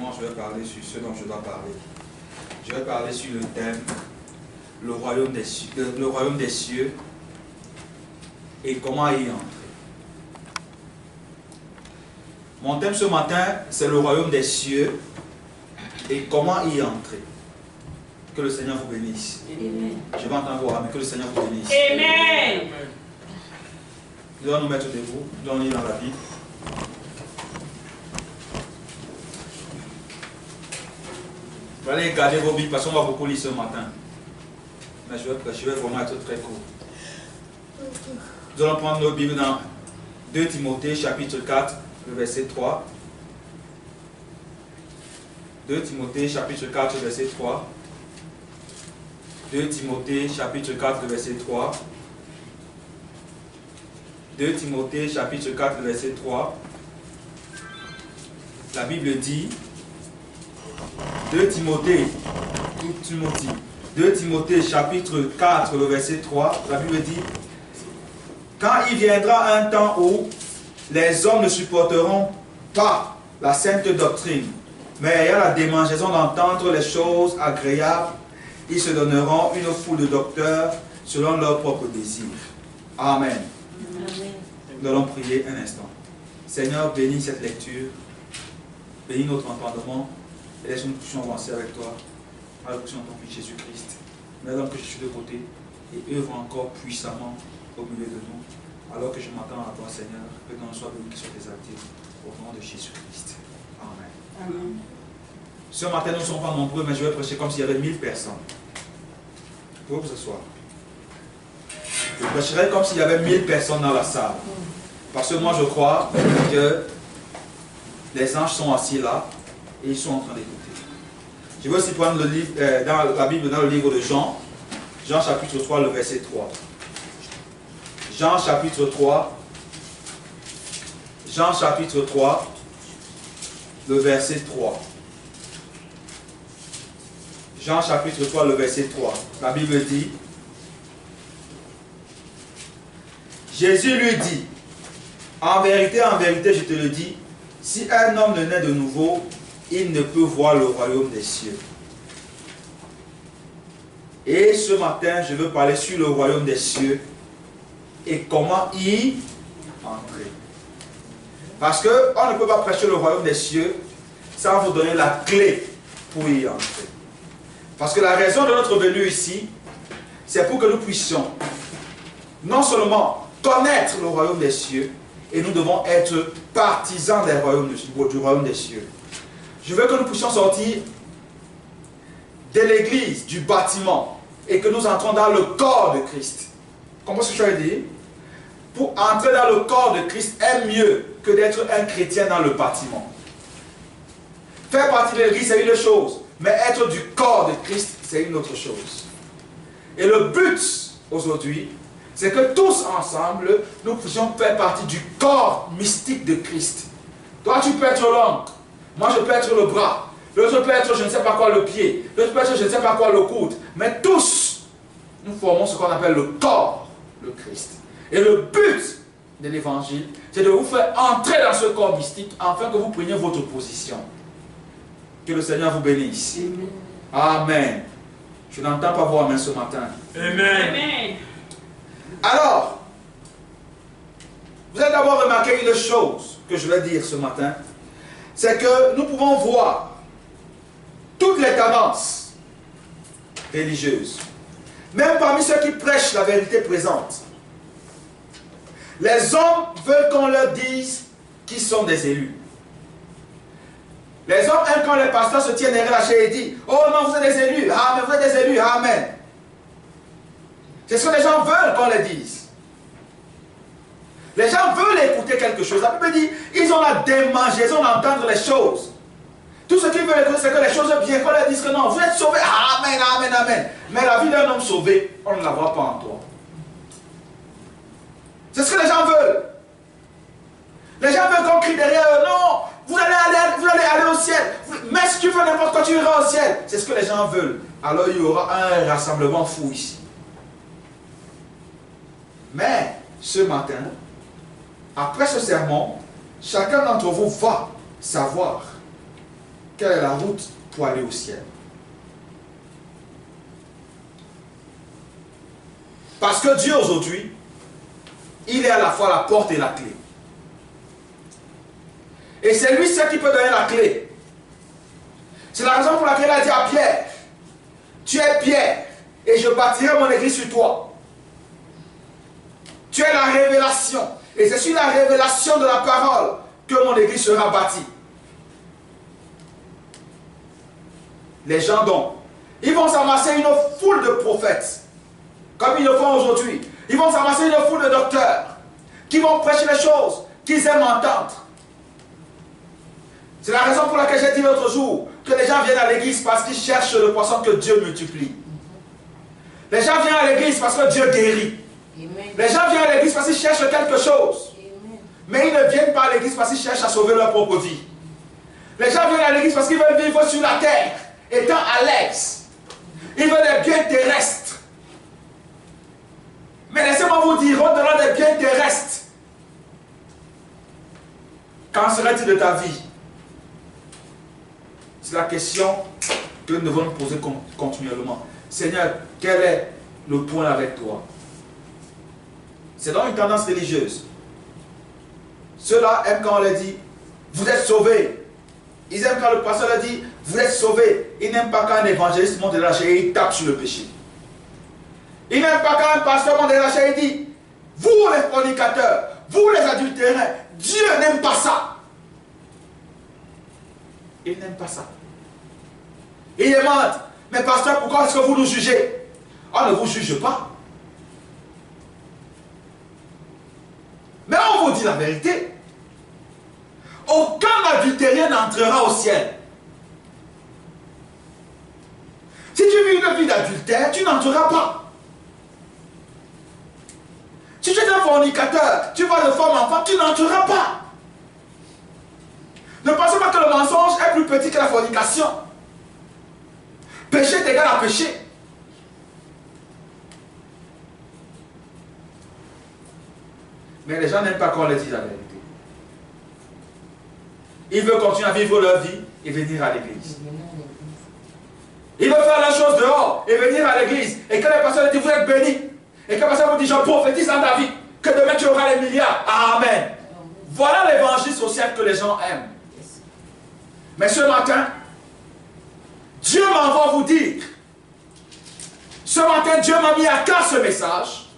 enseignement, je vais parler sur ce dont je dois parler. Je vais parler sur le thème, le royaume des cieux et comment y entrer. Mon thème ce matin, c'est le royaume des cieux et comment y entrer. Que le Seigneur vous bénisse. Amen. Je vais entendre vos amis. Que le Seigneur vous bénisse. Amen. Nous allons nous mettre debout. Nous allons lire dans la Bible. Vous allez garder vos Bibles parce qu'on va beaucoup lire ce matin. Mais je vais vraiment être très court. Nous allons prendre nos Bibles dans 2 Timothée chapitre 4, le verset 3. 2 Timothée chapitre 4, verset 3. 2 Timothée chapitre 4, verset 3. 2 Timothée chapitre 4, verset 3. La Bible dit 2 Timothée chapitre 4, le verset 3. La Bible dit: quand il viendra un temps où les hommes ne supporteront pas la sainte doctrine, mais ayant la démangeaison d'entendre les choses agréables, ils se donneront une foule de docteurs selon leurs propres désirs. Amen. Amen. Nous allons prier un instant. Seigneur, bénis cette lecture, bénis notre entendement, et laisse-nous puissions avancer avec toi, à la puissance de ton Fils Jésus-Christ. Mais alors que je suis de côté, et œuvre encore puissamment au milieu de nous, alors que je m'attends à toi, Seigneur, que ton nom soit béni, qui soit exalté, au nom de Jésus-Christ. Amen. Amen. Ce matin, nous ne sommes pas nombreux, mais je vais prêcher comme s'il y avait 1000 personnes. Pour que ce soit. Je prêcherai comme s'il y avait 1000 personnes dans la salle. Parce que moi, je crois que les anges sont assis là et ils sont en train d'écouter. Je vais aussi prendre le livre, dans la Bible, dans le livre de Jean. Jean chapitre 3, le verset 3. Jean chapitre 3. Jean chapitre 3, le verset 3. Jean chapitre 3, le verset 3. La Bible dit: Jésus lui dit, en vérité, je te le dis, si un homme ne naît de nouveau, il ne peut voir le royaume des cieux. Et ce matin, je veux parler sur le royaume des cieux et comment y entrer. Parce qu'on ne peut pas prêcher le royaume des cieux sans vous donner la clé pour y entrer. Parce que la raison de notre venue ici, c'est pour que nous puissions non seulement connaître le royaume des cieux, et nous devons être partisans du royaume des cieux. Je veux que nous puissions sortir de l'église, du bâtiment, et que nous entrons dans le corps de Christ. Comment est-ce que je veux dire? Pour entrer dans le corps de Christ est mieux que d'être un chrétien dans le bâtiment. Faire partie de l'église, c'est une chose, mais être du corps de Christ, c'est une autre chose. Et le but aujourd'hui, c'est que tous ensemble, nous puissions faire partie du corps mystique de Christ. Toi, tu peux être l'ongle, moi je peux être le bras, l'autre peut être je ne sais pas quoi le pied, l'autre peut être je ne sais pas quoi le coude, mais tous, nous formons ce qu'on appelle le corps de Christ. Et le but de l'évangile, c'est de vous faire entrer dans ce corps mystique afin que vous preniez votre position. Que le Seigneur vous bénisse. Amen. Amen. Je n'entends pas vos amens ce matin. Amen. Amen. Alors, vous avez d'abord remarqué une chose que je vais dire ce matin, c'est que nous pouvons voir toutes les tendances religieuses, même parmi ceux qui prêchent la vérité présente. Les hommes veulent qu'on leur dise qu'ils sont des élus. Les hommes aiment quand les pasteurs se tiennent relâchés et disent: oh non, vous êtes des élus, amen, vous êtes des élus, amen. C'est ce que les gens veulent qu'on les dise. Les gens veulent écouter quelque chose. La Bible dit, ils ont la démangeaison d'entendre les choses. Tout ce qu'ils veulent écouter, c'est que les choses viennent, qu'on leur dise que non, vous êtes sauvés, amen, amen, amen. Mais la vie d'un homme sauvé, on ne la voit pas en toi. C'est ce que les gens veulent. Les gens veulent qu'on crie derrière eux: non, vous allez aller au ciel. Mais si tu fais n'importe quoi, tu iras au ciel. C'est ce que les gens veulent. Alors il y aura un rassemblement fou ici. Mais ce matin, après ce sermon, chacun d'entre vous va savoir quelle est la route pour aller au ciel? Parce que Dieu aujourd'hui, il est à la fois la porte et la clé. Et c'est lui seul qui peut donner la clé. C'est la raison pour laquelle il a dit à Pierre, tu es Pierre, et je bâtirai mon église sur toi. Tu es la révélation. Et c'est sur la révélation de la parole que mon église sera bâtie. Les gens donc, ils vont s'amasser une foule de prophètes, comme ils le font aujourd'hui. Ils vont s'amasser une foule de docteurs, qui vont prêcher les choses qu'ils aiment entendre. C'est la raison pour laquelle j'ai dit l'autre jour, que les gens viennent à l'église parce qu'ils cherchent le poisson que Dieu multiplie. Les gens viennent à l'église parce que Dieu guérit. Amen. Les gens viennent à l'église parce qu'ils cherchent quelque chose. Amen. Mais ils ne viennent pas à l'église parce qu'ils cherchent à sauver leur propre vie. Les gens viennent à l'église parce qu'ils veulent vivre sur la terre, étant à l'aise. Ils veulent des biens terrestres. Mais laissez-moi vous dire, au-delà des biens terrestres, qu'en serait-il de ta vie? C'est la question que nous devons nous poser continuellement. Seigneur, quel est le point avec toi? C'est donc une tendance religieuse. Ceux-là aiment quand on leur dit, vous êtes sauvés. Ils aiment quand le pasteur leur dit, vous êtes sauvés. Ils n'aiment pas quand un évangéliste monte de la chair et il tape sur le péché. Ils n'aiment pas quand un pasteur monte de la chair et dit, vous les fornicateurs, vous les adultérins, Dieu n'aime pas ça. Il n'aime pas ça. Il demande, mais pasteur, pourquoi est-ce que vous nous jugez? On ne vous juge pas. Mais on vous dit la vérité. Aucun adultérien n'entrera au ciel. Si tu vis une vie d'adultère, tu n'entreras pas. Si tu es un fornicateur, tu vas de femme en femme, tu n'entreras pas. Ne pensez pas que le mensonge est plus petit que la fornication. Péché est égal à péché. Mais les gens n'aiment pas qu'on leur dise la vérité. Ils veulent continuer à vivre leur vie et venir à l'église. Ils veulent faire la chose dehors et venir à l'église. Et quand les personnes disent, vous êtes bénis. Et quand les personnes vous disent, je prophétise dans ta vie, que demain tu auras les milliards. Amen. Voilà l'évangile social que les gens aiment. Mais ce matin, Dieu m'envoie vous dire, ce matin Dieu m'a mis à cœur ce message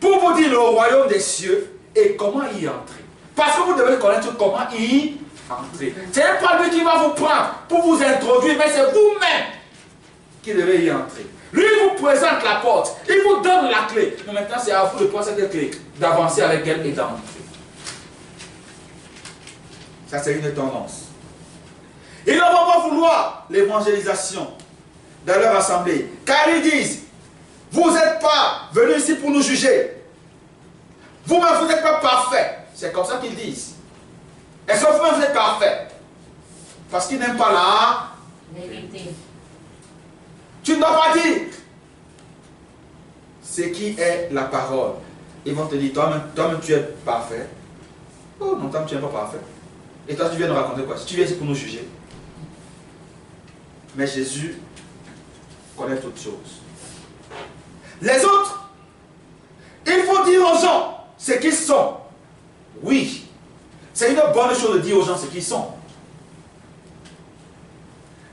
pour vous dire le royaume des cieux et comment y entrer. Parce que vous devez connaître comment y entrer. Ce n'est pas lui qui va vous prendre pour vous introduire, mais c'est vous-même qui devez y entrer. Lui vous présente la porte, il vous donne la clé. Mais maintenant c'est à vous de prendre cette clé, d'avancer avec elle et d'entrer. Ça c'est une tendance. Ils ne vont pas vouloir l'évangélisation dans leur assemblée. Car ils disent, vous n'êtes pas venus ici pour nous juger. Vous-même, vous n'êtes pas parfait. C'est comme ça qu'ils disent. Est-ce que vous-même, vous êtes parfait? Parce qu'ils n'aiment pas la vérité. Tu ne dois pas dire ce qui est la parole. Ils vont te dire, toi-même tu es parfait. Oh non, toi-même tu n'es pas parfait. Et toi, tu viens nous raconter quoi? Si tu viens ici pour nous juger. Mais Jésus connaît toutes choses. Les autres, il faut dire aux gens ce qu'ils sont. Oui, c'est une bonne chose de dire aux gens ce qu'ils sont.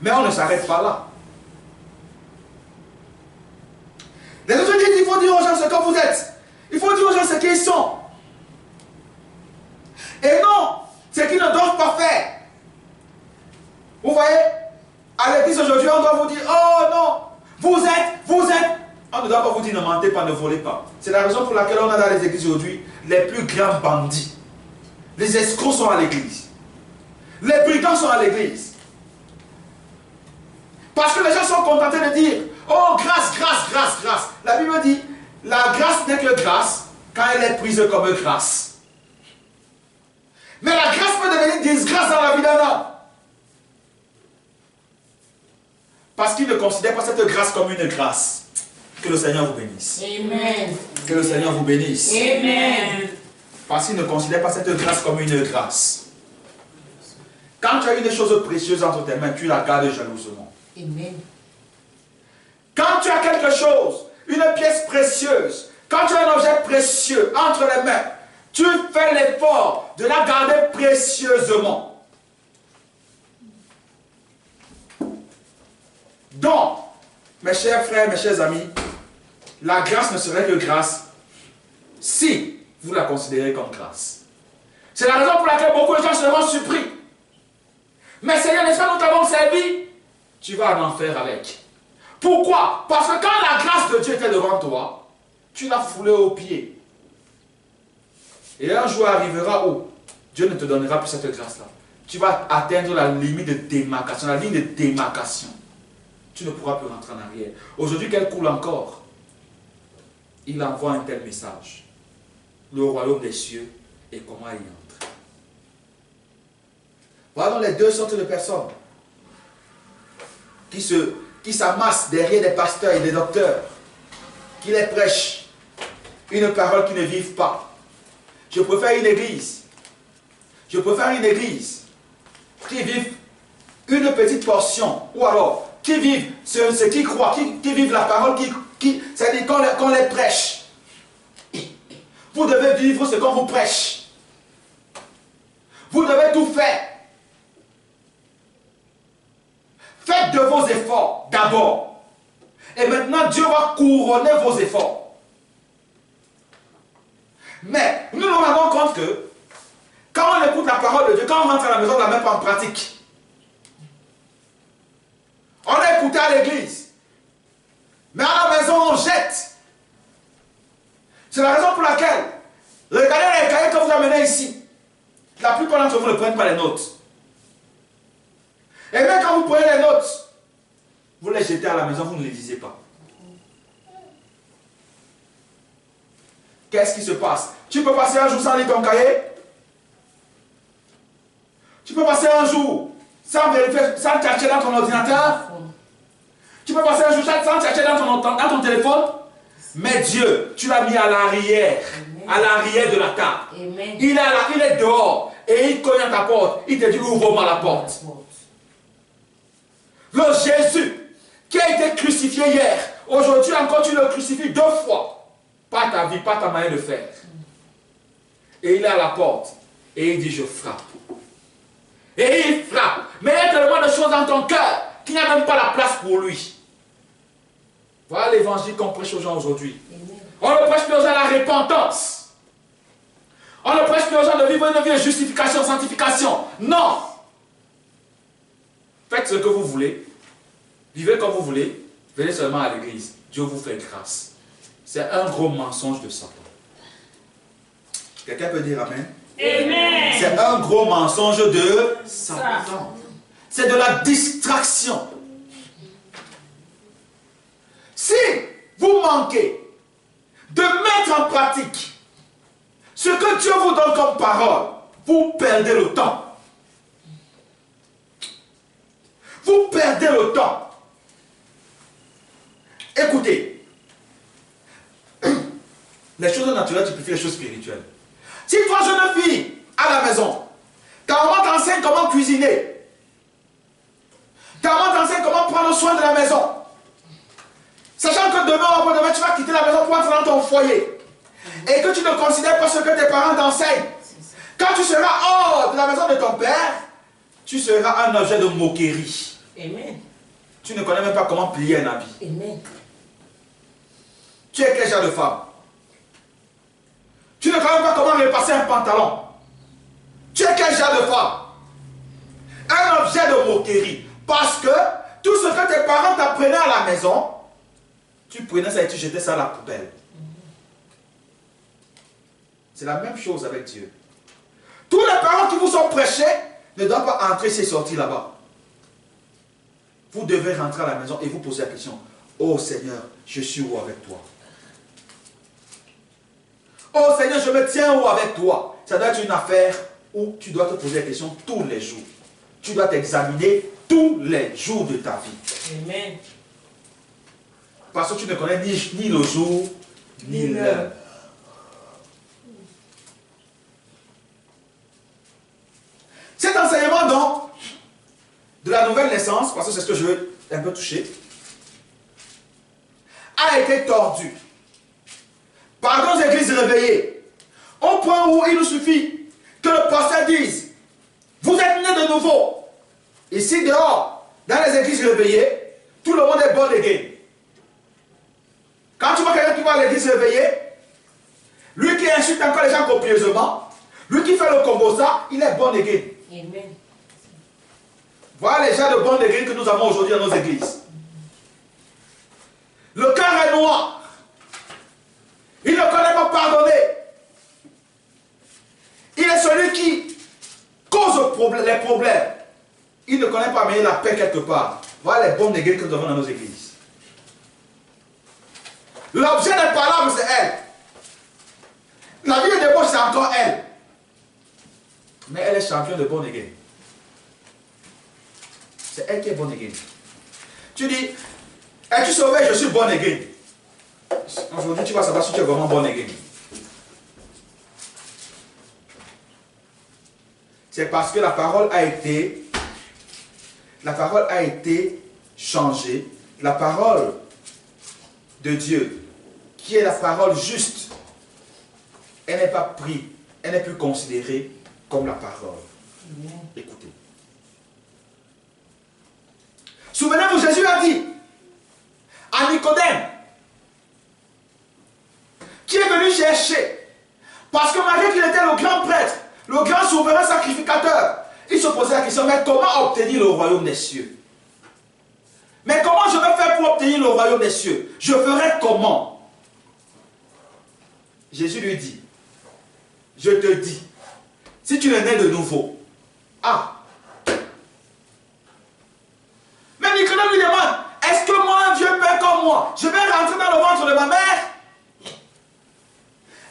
Mais on ne s'arrête pas là. Les autres disent qu'il faut dire aux gens ce que vous êtes. Il faut dire aux gens ce qu'ils sont. Et non, ce qu'ils ne doivent pas faire. Vous voyez? À l'église aujourd'hui, on doit vous dire, oh non, vous êtes. On ne doit pas vous dire, ne mentez pas, ne volez pas. C'est la raison pour laquelle on a dans les églises aujourd'hui les plus grands bandits. Les escrocs sont à l'église. Les brigands sont à l'église. Parce que les gens sont contentés de dire, oh grâce, grâce, grâce, grâce. La Bible dit, la grâce n'est que grâce quand elle est prise comme grâce. Mais la grâce peut devenir disgrâce dans la vie d'un homme. Parce qu'il ne considère pas cette grâce comme une grâce. Que le Seigneur vous bénisse. Amen. Que le Seigneur vous bénisse. Amen. Parce qu'il ne considère pas cette grâce comme une grâce. Quand tu as une chose précieuse entre tes mains, tu la gardes jalousement. Amen. Quand tu as quelque chose, une pièce précieuse, quand tu as un objet précieux entre les mains, tu fais l'effort de la garder précieusement. Donc, mes chers frères, mes chers amis, la grâce ne serait que grâce si vous la considérez comme grâce. C'est la raison pour laquelle beaucoup de gens seront surpris. Mais Seigneur, n'est-ce pas, nous t'avons servi? Tu vas en enfer avec. Pourquoi? Parce que quand la grâce de Dieu était devant toi, tu l'as foulée aux pieds. Et un jour arrivera où Dieu ne te donnera plus cette grâce-là. Tu vas atteindre la limite de démarcation, la ligne de démarcation. Tu ne pourras plus rentrer en arrière. Aujourd'hui, qu'elle coule encore. Il envoie un tel message. Le royaume des cieux et comment il entre. Voilà donc les deux sortes de personnes qui s'amassent derrière des pasteurs et des docteurs, qui les prêchent une parole qui ne vivent pas. Je préfère une église. Je préfère une église qui vive une petite portion, ou alors qui vivent ce qu'ils croient, qui vivent la parole, c'est-à-dire qu'on les prêche. Vous devez vivre ce qu'on vous prêche. Vous devez tout faire. Faites de vos efforts d'abord. Et maintenant, Dieu va couronner vos efforts. Mais nous nous rendons compte que quand on écoute la parole de Dieu, quand on rentre à la maison, on ne la met pas en pratique. On a écouté à l'église. Mais à la maison, on jette. C'est la raison pour laquelle, regardez les cahiers que vous amenez ici. La plupart d'entre vous ne prennent pas les notes. Et même quand vous prenez les notes, vous les jetez à la maison, vous ne les lisez pas. Qu'est-ce qui se passe? Tu peux passer un jour sans lire ton cahier? Tu peux passer un jour sans vérifier, sans chercher dans ton ordinateur? Tu peux passer un jour sans chercher dans ton téléphone? Mais Dieu, tu l'as mis à l'arrière de la table. Amen. Il est dehors et il cogne à ta porte. Il te dit ouvre-moi la porte. Le Jésus qui a été crucifié hier, aujourd'hui encore tu le crucifies 2 fois. Pas ta vie, pas ta manière de faire. Et il est à la porte et il dit je frappe. Et il frappe. Mais il y a tellement de choses dans ton cœur qu'il n'y a même pas la place pour lui. Voilà l'évangile qu'on prêche aux gens aujourd'hui. On ne prêche plus aux gens la repentance. On ne prêche plus aux gens de vivre une vie de justification, sanctification. Non. Faites ce que vous voulez. Vivez comme vous voulez. Venez seulement à l'église. Dieu vous fait grâce. C'est un gros mensonge de Satan. Quelqu'un peut dire amen? Amen. C'est un gros mensonge de Satan. C'est de la distraction. Si vous manquez de mettre en pratique ce que Dieu vous donne comme parole, vous perdez le temps. Vous perdez le temps. Écoutez, les choses naturelles typifient les choses spirituelles. Si toi, jeune fille, à la maison, ta maman t'enseigne comment cuisiner, ta maman t'enseigne comment prendre soin de la maison, sachant que demain ou après-demain, tu vas quitter la maison pour entrer dans ton foyer, et que tu ne considères pas ce que tes parents t'enseignent, quand tu seras hors de la maison de ton père, tu seras un objet de moquerie. Amen. Tu ne connais même pas comment plier un habit. Amen. Tu es quel genre de femme? Tu ne connais même pas comment repasser un pantalon. Tu es quel genre de femme? Un objet de moquerie. Parce que tout ce que tes parents t'apprenaient à la maison, tu prenais ça et tu jetais ça à la poubelle. C'est la même chose avec Dieu. Tous les parents qui vous sont prêchés ne doivent pas entrer et sortir là-bas. Vous devez rentrer à la maison et vous poser la question. Oh Seigneur, je suis où avec toi? Oh Seigneur, je me tiens où avec toi? Ça doit être une affaire où tu dois te poser la question tous les jours. Tu dois t'examiner tous les jours de ta vie. Amen. Parce que tu ne connais ni le jour, ni l'heure. Cet enseignement donc la nouvelle naissance, parce que c'est ce que je veux un peu toucher, a été tordue par nos églises réveillées, au point où il nous suffit que le pasteur dise, vous êtes nés de nouveau. Ici dehors, dans les églises réveillées, tout le monde est born again. Quand tu vois quelqu'un qui va à l'église réveillée, lui qui insulte encore les gens copieusement, lui qui fait le combo ça, il est born again. Amen. Voilà les gens de born again que nous avons aujourd'hui dans nos églises. Le cœur est noir. Il ne connaît pas pardonner. Il est celui qui cause les problèmes. Il ne connaît pas amener la paix quelque part. Voilà les born again que nous avons dans nos églises. L'objet des palabres, c'est elle. La vie de débauche, c'est encore elle. Mais elle est championne de born again. C'est elle qui est born again. Tu dis, es-tu sauvé? Je suis born again. Aujourd'hui, tu vas savoir si tu es vraiment born again. C'est parce que la parole a été changée. La parole de Dieu, qui est la parole juste, elle n'est pas prise, elle n'est plus considérée comme la parole. Écoutez. Souvenez-vous, Jésus a dit à Nicodème, qui est venu chercher, parce que malgré qu'il était le grand prêtre, le grand souverain sacrificateur, il se posait la question, mais comment obtenir le royaume des cieux? Mais comment je vais faire pour obtenir le royaume des cieux? Je ferai comment? Jésus lui dit, je te dis, si tu es né de nouveau, mais Nicodème lui demande, est-ce que moi, Dieu Père comme moi, je vais rentrer dans le ventre de ma mère?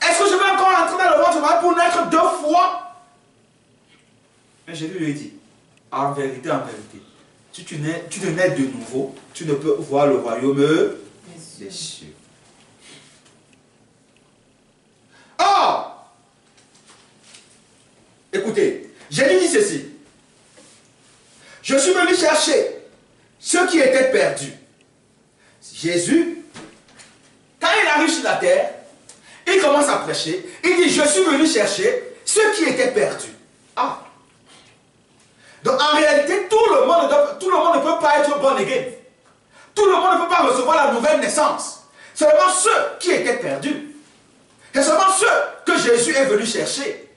Est-ce que je vais encore rentrer dans le ventre de ma mère pour naître 2 fois? Mais Jésus lui dit, en vérité, si tu ne nais de nouveau, tu ne peux voir le royaume des cieux. Or, écoutez, Jésus dit ceci, je suis venu chercher ceux qui étaient perdus. Jésus, quand il arrive sur la terre, il commence à prêcher, il dit, je suis venu chercher ceux qui étaient perdus. Donc en réalité, tout le monde ne peut pas être born again. Tout le monde ne peut pas recevoir la nouvelle naissance. Seulement ceux qui étaient perdus. C'est seulement ceux que Jésus est venu chercher.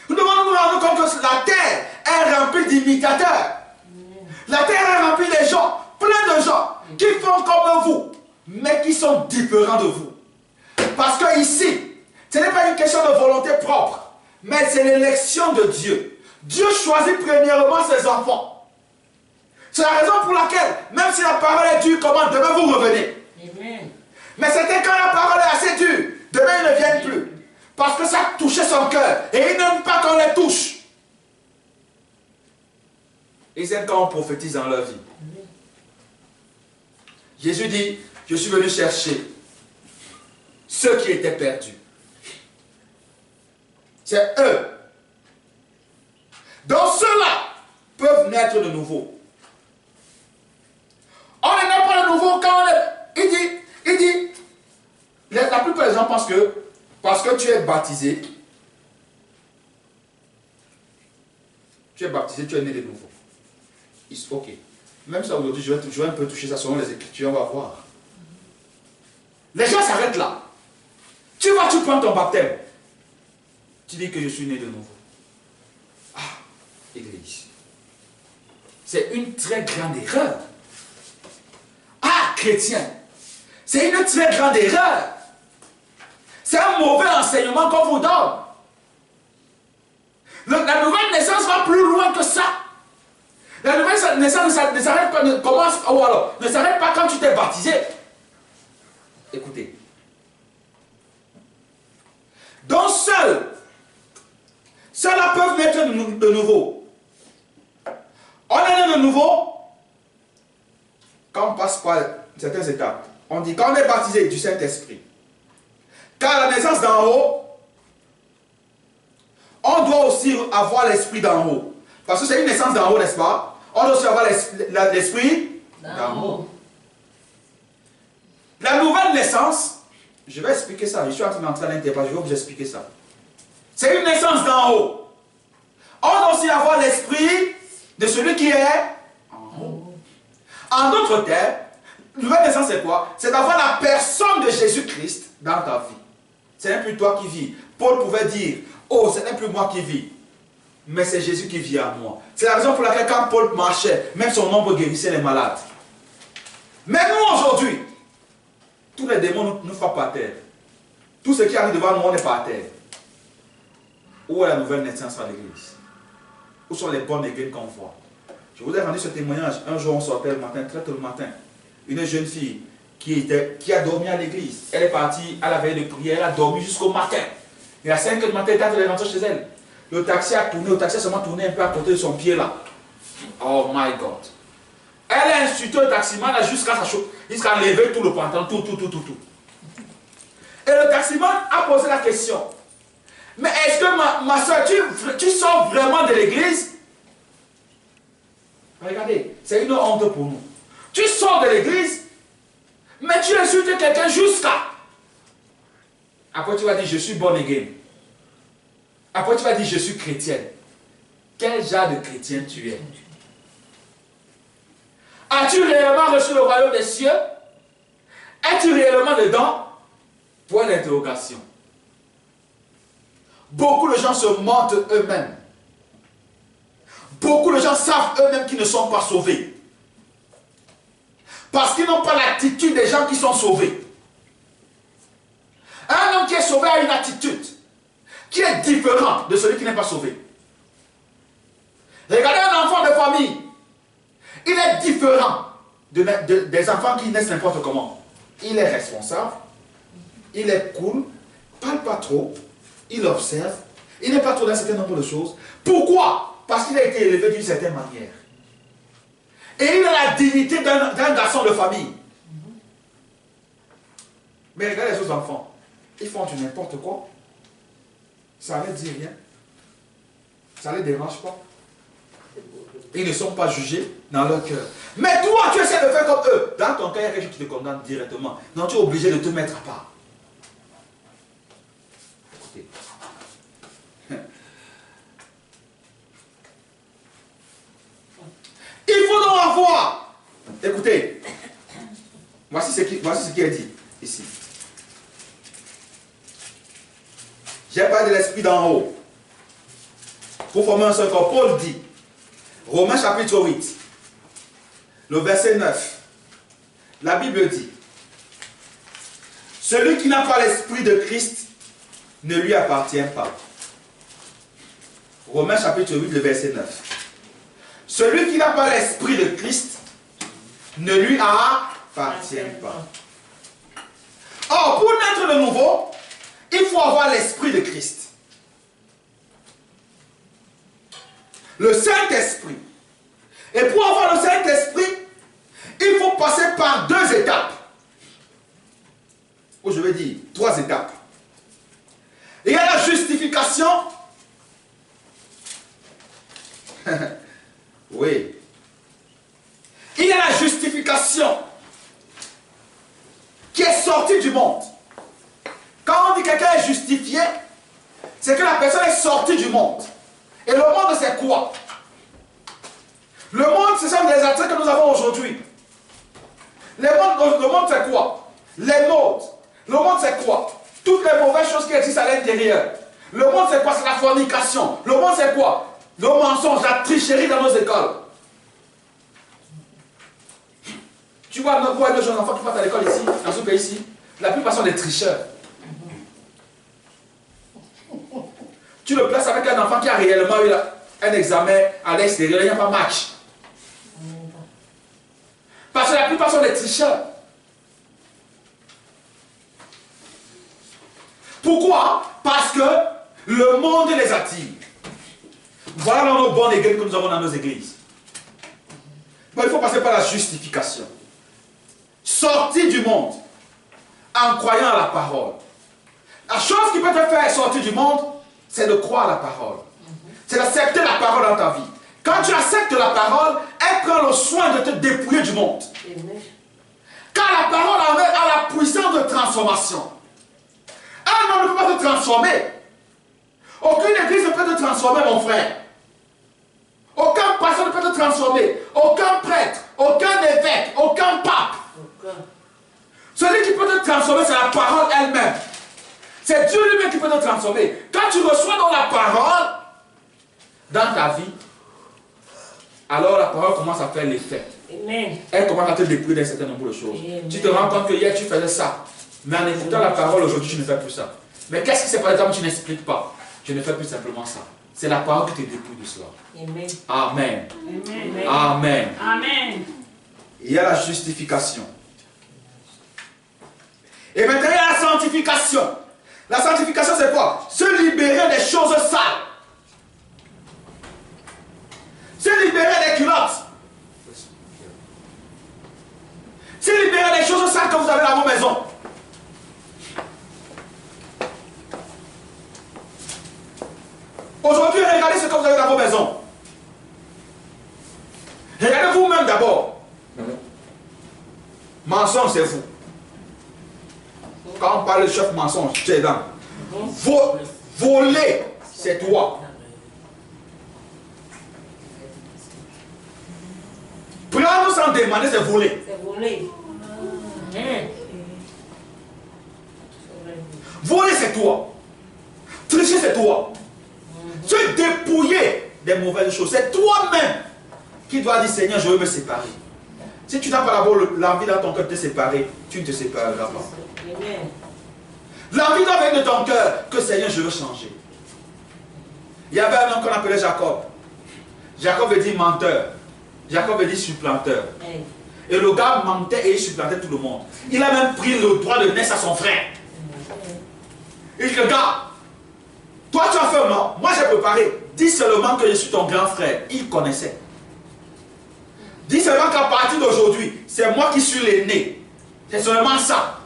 Nous devons nous rendre compte que la terre est remplie d'imitateurs. La terre est remplie de gens, plein de gens, qui font comme vous, mais qui sont différents de vous. Parce que ici, ce n'est pas une question de volonté propre, mais c'est l'élection de Dieu. Dieu choisit premièrement ses enfants. C'est la raison pour laquelle, même si la parole est dure, comment demain vous revenez. Amen. Mais c'était quand la parole est assez dure, demain ils ne viennent plus. Parce que ça a touché son cœur. Et ils n'aiment pas qu'on les touche. Ils aiment quand on prophétise dans leur vie. Amen. Jésus dit, je suis venu chercher ceux qui étaient perdus. C'est eux. Donc ceux-là peuvent naître de nouveau. On ne naît pas de nouveau quand on est... Il dit, la plupart des gens pensent que parce que tu es baptisé, tu es né de nouveau. Ok. Même ça aujourd'hui, je vais un peu toucher ça selon les Écritures, on va voir. Les gens s'arrêtent là. Tu prends ton baptême. Tu dis que je suis né de nouveau. Église. C'est une très grande erreur. Chrétien. C'est une très grande erreur. C'est un mauvais enseignement qu'on vous donne. La nouvelle naissance va plus loin que ça. La nouvelle naissance ne s'arrête pas, ne s'arrête pas quand tu t'es baptisé. Écoutez. Donc ceux-là peuvent naître de nouveau. On est né de nouveau quand on passe par certaines étapes. On dit quand on est baptisé du Saint-Esprit. Car la naissance d'en haut, on doit aussi avoir l'esprit d'en haut. Parce que c'est une naissance d'en haut, n'est-ce pas? On doit aussi avoir l'esprit d'en haut. La nouvelle naissance, je vais expliquer ça. Je suis en train d'entrer à l'intervalle, je vais vous expliquer ça. C'est une naissance d'en haut. On doit aussi avoir l'esprit de celui qui est en haut. En d'autres termes, nouvelle naissance c'est quoi? C'est d'avoir la personne de Jésus-Christ dans ta vie. Ce n'est plus toi qui vis. Paul pouvait dire, oh, ce n'est plus moi qui vis, mais c'est Jésus qui vit en moi. C'est la raison pour laquelle quand Paul marchait, même son ombre guérissait les malades. Mais nous aujourd'hui, tous les démons nous frappent par terre. Tout ce qui arrive devant nous, on n'est pas à terre. Où est la nouvelle naissance à l'église? Où sont les bonnes églises qu'on voit? Je vous ai rendu ce témoignage. Un jour, on sortait le matin, très tôt le matin. Une jeune fille qui a dormi à l'église. Elle est partie à la veille de prière, elle a dormi jusqu'au matin. Et à 5 h du matin, elle est rentrée chez elle. Le taxi a tourné, a seulement tourné un peu à côté de son pied là. Oh my God. Elle a insulté le taximan jusqu'à enlever tout le pantalon, tout. Et le taximan a posé la question. Mais est-ce que ma soeur, tu sors vraiment de l'église? Regardez, c'est une honte pour nous. Tu sors de l'église, mais tu insultes quelqu'un jusqu'à. Après tu vas dire, je suis born again. Après tu vas dire, je suis chrétienne. Quel genre de chrétien tu es? As-tu réellement reçu le royaume des cieux? Es-tu réellement dedans? Point d'interrogation. Beaucoup de gens se mentent eux-mêmes. Beaucoup de gens savent eux-mêmes qu'ils ne sont pas sauvés. Parce qu'ils n'ont pas l'attitude des gens qui sont sauvés. Un homme qui est sauvé a une attitude qui est différente de celui qui n'est pas sauvé. Regardez un enfant de famille. Il est différent des enfants qui naissent n'importe comment. Il est responsable. Il est cool. Parle pas trop. Il observe. Il n'est pas trop dans un certain nombre de choses. Pourquoi? Parce qu'il a été élevé d'une certaine manière. Et il a la dignité d'un garçon de famille. Mais regardez les autres enfants. Ils font du n'importe quoi. Ça ne les dit rien. Ça ne les dérange pas. Ils ne sont pas jugés dans leur cœur. Mais toi, tu essaies de faire comme eux. Dans ton cas, il y a quelque chose qui te condamne directement. Non, tu es obligé de te mettre à part. Écoutez. Il faut donc avoir. Écoutez. Voici ce qui est dit ici. J'ai parlé de l'esprit d'en haut. Pour former un seul corps, Paul dit, Romains chapitre 8, le verset 9, la Bible dit, celui qui n'a pas l'esprit de Christ ne lui appartient pas. Romains chapitre 8, le verset 9. Celui qui n'a pas l'esprit de Christ ne lui appartient pas. Or, pour naître de nouveau, il faut avoir l'esprit de Christ. Le Saint-Esprit. Et pour avoir le Saint-Esprit, il faut passer par 2 étapes. Ou je vais dire 3 étapes. Il y a la justification. Oui. Il y a la justification qui est sortie du monde. Quand on dit que quelqu'un est justifié, c'est que la personne est sortie du monde. Et le monde, c'est quoi? Le monde, ce sont les attraits que nous avons aujourd'hui. Le monde, c'est quoi? Les modes. Le monde, c'est quoi? Toutes les mauvaises choses qui existent à l'intérieur. Le monde, c'est quoi? C'est la fornication. Le monde, c'est quoi? Le mensonge, la tricherie dans nos écoles. Tu vois, nos jeunes enfants qui partent à l'école ici, dans ce pays-ci, la plupart sont des tricheurs. Tu le places avec un enfant qui a réellement eu un examen à l'extérieur, il n'y a pas match. Parce que la plupart sont des tricheurs. Pourquoi? Parce que le monde les attire. Voilà nos bonnes églises que nous avons dans nos églises. Bon, il faut passer par la justification. Sortir du monde en croyant à la parole. La chose qui peut te faire sortir du monde, c'est de croire à la parole. C'est d'accepter la parole dans ta vie. Quand tu acceptes la parole, prend le soin de te dépouiller du monde. Car la parole a la puissance de transformation. Un homme ne peut pas te transformer. Aucune église ne peut te transformer, mon frère. Aucun pasteur ne peut te transformer. Aucun prêtre, aucun évêque, aucun pape. Celui qui peut te transformer, c'est la parole elle-même. C'est Dieu lui-même qui peut te transformer. Quand tu reçois dans la parole, dans ta vie, alors la parole commence à faire l'effet. Elle commence à te dépouiller d'un certain nombre de choses. Amen. Tu te rends compte que hier tu faisais ça. Mais en écoutant la parole, aujourd'hui tu ne fais plus ça. Mais qu'est-ce qui s'est passé quand tu n'expliques pas? Je ne fais plus simplement ça. C'est la parole qui te dépouille de cela. Amen. Amen. Amen. Amen. Amen. Il y a la justification. Et maintenant il y a la sanctification. La sanctification c'est quoi? Se libérer des choses sales. Se libérer des culottes. Se libérer des choses sales que vous avez dans vos maisons. Aujourd'hui, regardez ce que vous avez dans vos maisons. Regardez vous-même d'abord. Mensonge, c'est vous. Quand on parle de chef mensonge, tu es dans. Voler, c'est toi. Prendre sans demander, c'est voler. C'est voler. Voler, c'est toi. Tricher, c'est toi. Se dépouiller des mauvaises choses, c'est toi-même qui dois dire Seigneur, je veux me séparer. Si tu n'as pas d'abord l'envie dans ton cœur de te séparer, tu ne te sépareras pas. L'envie doit venir de ton cœur que Seigneur, je veux changer. Il y avait un homme qu'on appelait Jacob. Jacob veut dire menteur. Jacob veut dire supplanteur. Et le gars mentait et il supplantait tout le monde. Il a même pris le droit de naissance à son frère. Il dit, le gars, toi tu as fait moi j'ai préparé. Dis seulement que je suis ton grand frère. Il connaissait. Dis seulement qu'à partir d'aujourd'hui, c'est moi qui suis l'aîné. C'est seulement ça.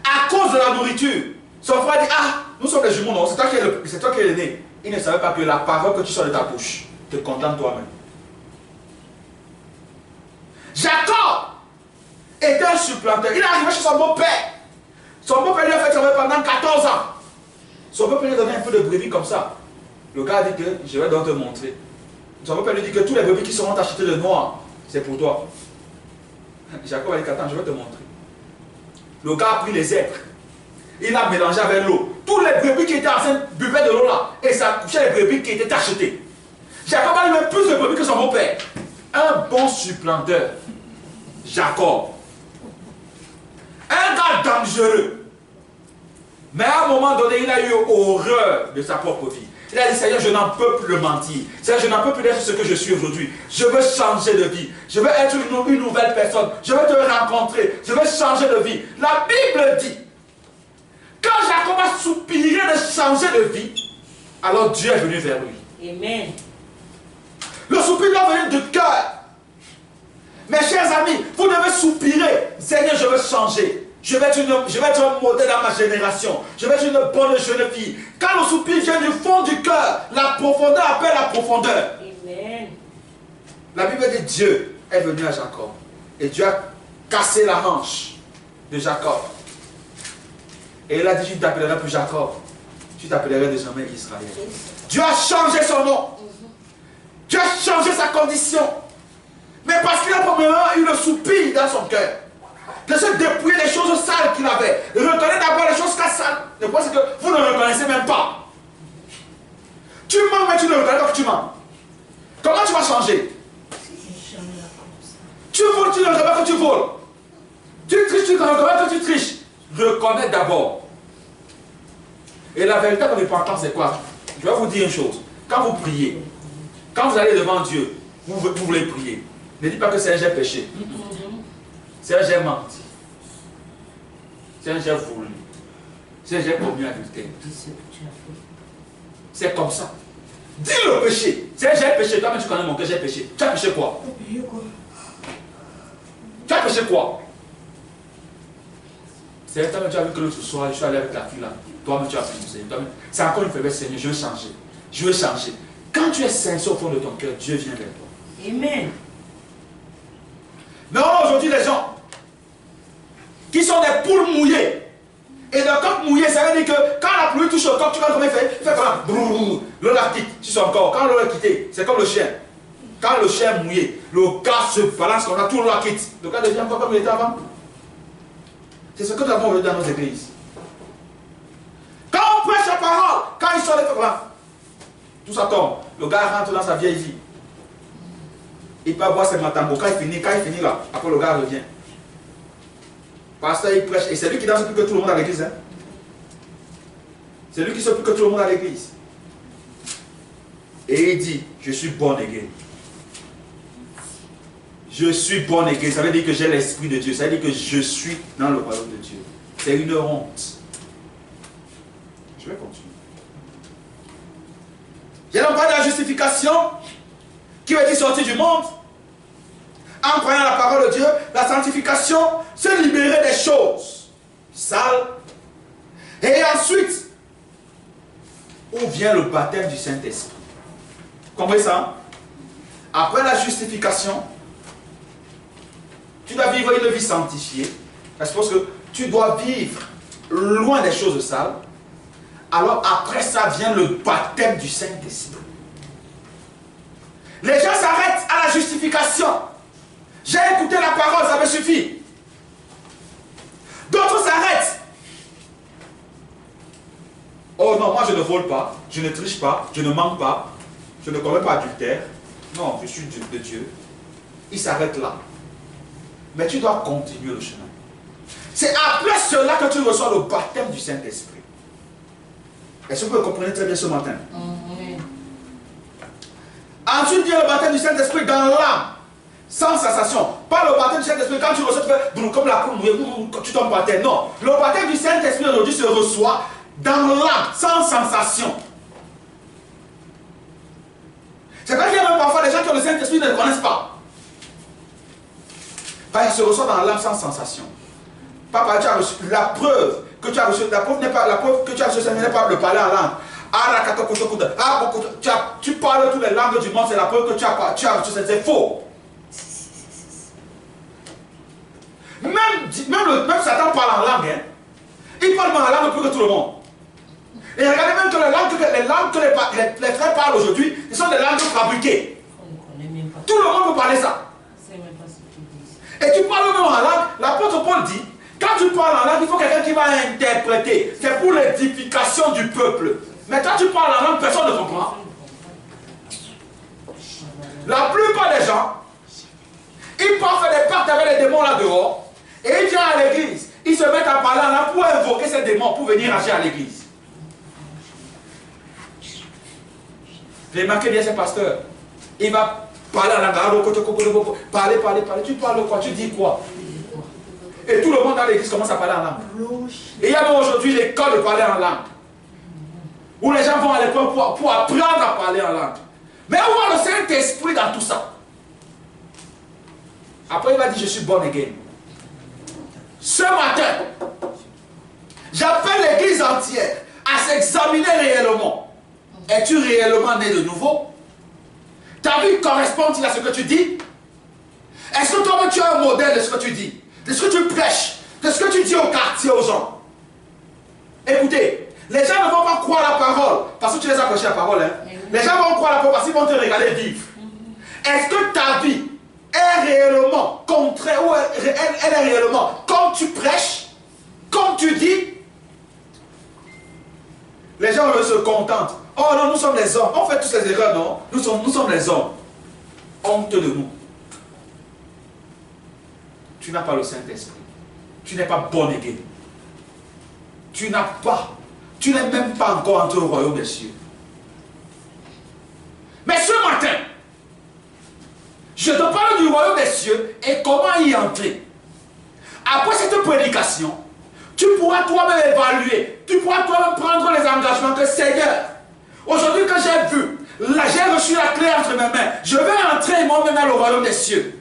À cause de la nourriture, son frère dit, ah, nous sommes des jumeaux, non, c'est toi qui es l'aîné. Il ne savait pas que la parole que tu sors de ta bouche te contente toi-même. Jacob était un supplanteur. Il est arrivé chez son beau-père. Son beau-père lui a fait travailler pendant 14 ans. Son beau-père lui a donné un peu de brebis comme ça. Le gars a dit que je vais donc te montrer. Son beau-père lui dit que tous les brebis qui seront achetés de noir, c'est pour toi. Jacob a dit attends, je vais te montrer. Le gars a pris les zèbres. Il a mélangé avec l'eau. Tous les brebis qui étaient enceintes buvaient de l'eau là. Et ça couchait les brebis qui étaient achetées. Jacob a eu même plus de brebis que son beau-père. Un bon supplanteur. Jacob. Un gars dangereux. Mais à un moment donné, il a eu horreur de sa propre vie. Il a dit, Seigneur, je n'en peux plus le mentir. Seigneur, je n'en peux plus d'être ce que je suis aujourd'hui. Je veux changer de vie. Je veux être une nouvelle personne. Je veux te rencontrer. Je veux changer de vie. La Bible dit, quand Jacob a soupiré de changer de vie, alors Dieu est venu vers lui. Amen. Le soupir doit venir du cœur. Mes chers amis, vous devez soupirer. Seigneur, je veux changer. Je vais être un modèle dans ma génération. Je vais être une bonne jeune fille. Quand le soupir vient du fond du cœur, la profondeur appelle la profondeur. Amen. La Bible dit Dieu est venu à Jacob. Et Dieu a cassé la hanche de Jacob. Et il a dit, tu ne t'appelleras plus Jacob. Tu t'appelleras désormais Israël. Dieu a changé son nom. Dieu a changé sa condition. Mais parce qu'il a premièrement eu le soupir dans son cœur. De se dépouiller des choses sales qu'il avait. De reconnaître d'abord les choses sales. Le point c'est que vous ne le reconnaissez même pas. Tu mens mais tu ne reconnais pas que tu mens. Comment tu vas changer? Tu voles, tu ne reconnais pas que tu voles. Tu triches, tu ne reconnais pas que tu triches. Reconnais d'abord. Et la véritable repentance c'est quoi? Je vais vous dire une chose. Quand vous priez, quand vous allez devant Dieu, vous voulez prier. Ne dites pas que c'est un j'ai péché. C'est un j'ai menti. C'est un j'ai voulu. C'est un j'ai commis adultère. C'est comme ça. Dis le péché. C'est un j'ai péché. Toi-même tu connais mon cœur, j'ai péché. Tu as péché quoi? Tu as péché quoi? C'est toi-même tu as vu que l'autre soir, je suis allé avec la fille là. Toi-même tu as péché. C'est encore une faiblesse, Seigneur. Je veux changer. Je veux changer. Quand tu es sincère au fond de ton cœur, Dieu vient vers toi. Amen. Mais on a aujourd'hui des gens qui sont des poules mouillées. Et le coq mouillé, ça veut dire que quand la pluie touche au coq, tu vois comment il fait? Il fait comme l'eau la quitte sur son corps. Quand l'eau l'a quitté, c'est comme le chien. Quand le chien est mouillé, le gars se balance comme ça, tout l'eau la quitte. Le gars devient encore comme il était avant. C'est ce que nous avons aujourd'hui dans nos églises. Quand on prêche la parole, quand il sort les comme ça, tout ça tombe. Le gars rentre dans sa vieille vie. Il peut boire ses matambos. Quand il finit là, après le gars revient. Pasteur, il prêche. Et c'est lui qui danse plus que tout le monde à l'église. Hein? C'est lui qui sort plus que tout le monde à l'église. Et il dit, je suis born again. Je suis born again. Ça veut dire que j'ai l'esprit de Dieu. Ça veut dire que je suis dans le royaume de Dieu. C'est une honte. Je vais continuer. Je n'aime pas de la justification qui veut dire sortir du monde. En croyant la parole de Dieu, la sanctification, se libérer des choses sales. Et ensuite, où vient le baptême du Saint-Esprit? Comprenez ça? Après la justification, tu dois vivre une vie sanctifiée. Je pense que tu dois vivre loin des choses sales. Alors après ça vient le baptême du Saint-Esprit. Les gens s'arrêtent à la justification. J'ai écouté la parole, ça me suffit. D'autres s'arrêtent. Oh non, moi je ne vole pas, je ne triche pas, je ne mens pas, je ne commets pas adultère. Non, je suis de Dieu. Il s'arrête là. Mais tu dois continuer le chemin. C'est après cela que tu reçois le baptême du Saint-Esprit. Est-ce que vous comprenez très bien ce matin? Ensuite, il y a le baptême du Saint-Esprit dans l'âme. Sans sensation. Pas le baptême du Saint-Esprit, quand tu reçois, tu fais comme la poule mouillée, tu tombes par terre. Non. Le baptême du Saint-Esprit aujourd'hui se reçoit dans l'âme, sans sensation. C'est vrai qu'il y a même parfois des gens qui ont le Saint-Esprit ne le connaissent pas. Il se reçoit dans l'âme sans sensation. Papa, tu as reçu la preuve que tu as reçu. La preuve n'est pas la preuve que tu as reçu, ce n'est pas le parler en langue. Tu parles toutes les langues du monde, c'est la preuve que tu as reçu, c'est faux. Même Satan parle en langue. Hein. Il parle en langue plus que tout le monde. Et regardez même que les langues que les frères parlent aujourd'hui, ce sont des langues fabriquées. Tout le monde peut parler ça. Et tu parles même en langue, l'apôtre Paul dit, quand tu parles en langue, il faut quelqu'un qui va interpréter. C'est pour l'édification du peuple. Mais quand tu parles en langue, personne ne comprend. La plupart des gens, ils partent faire des pactes avec les démons là dehors. Et ils viennent à l'église. Ils se mettent à parler en langue pour invoquer ces démons, pour venir agir à l'église. Remarquez bien ces pasteurs. Il va parler en langue. Parler. Tu parles quoi? Tu dis quoi? Et tout le monde dans l'église commence à parler en langue. Et il y a même aujourd'hui l'école de parler en langue. Où les gens vont à l'école pour apprendre à parler en langue. Mais où est le Saint-Esprit dans tout ça? Après il va dire je suis born again. Ce matin, j'appelle l'église entière à s'examiner réellement. Es-tu réellement né de nouveau? Ta vie correspond-il à ce que tu dis? Est-ce que toi-même tu as un modèle de ce que tu dis? De ce que tu prêches? De ce que tu dis au quartier aux gens? Écoutez, les gens ne vont pas croire la parole parce que tu les as prêché la parole. Hein? Les gens vont croire la parole parce qu'ils vont te regarder vivre. Est-ce que ta vie est réellement contraire ou elle est réellement comme tu prêches, comme tu dis? Les gens se contentent. Oh non, nous sommes les hommes. On fait tous les erreurs, non? Nous sommes les hommes. Honte de nous. Tu n'as pas le Saint-Esprit. Tu n'es pas born again. Tu n'es même pas encore entré au royaume des cieux. Mais ce matin, je te parle du royaume des cieux et comment y entrer. Après cette prédication, tu pourras toi-même évaluer, tu pourras toi-même prendre les engagements que Seigneur, aujourd'hui que j'ai vu, là j'ai reçu la clé entre mes mains, je vais entrer moi-même dans le royaume des cieux.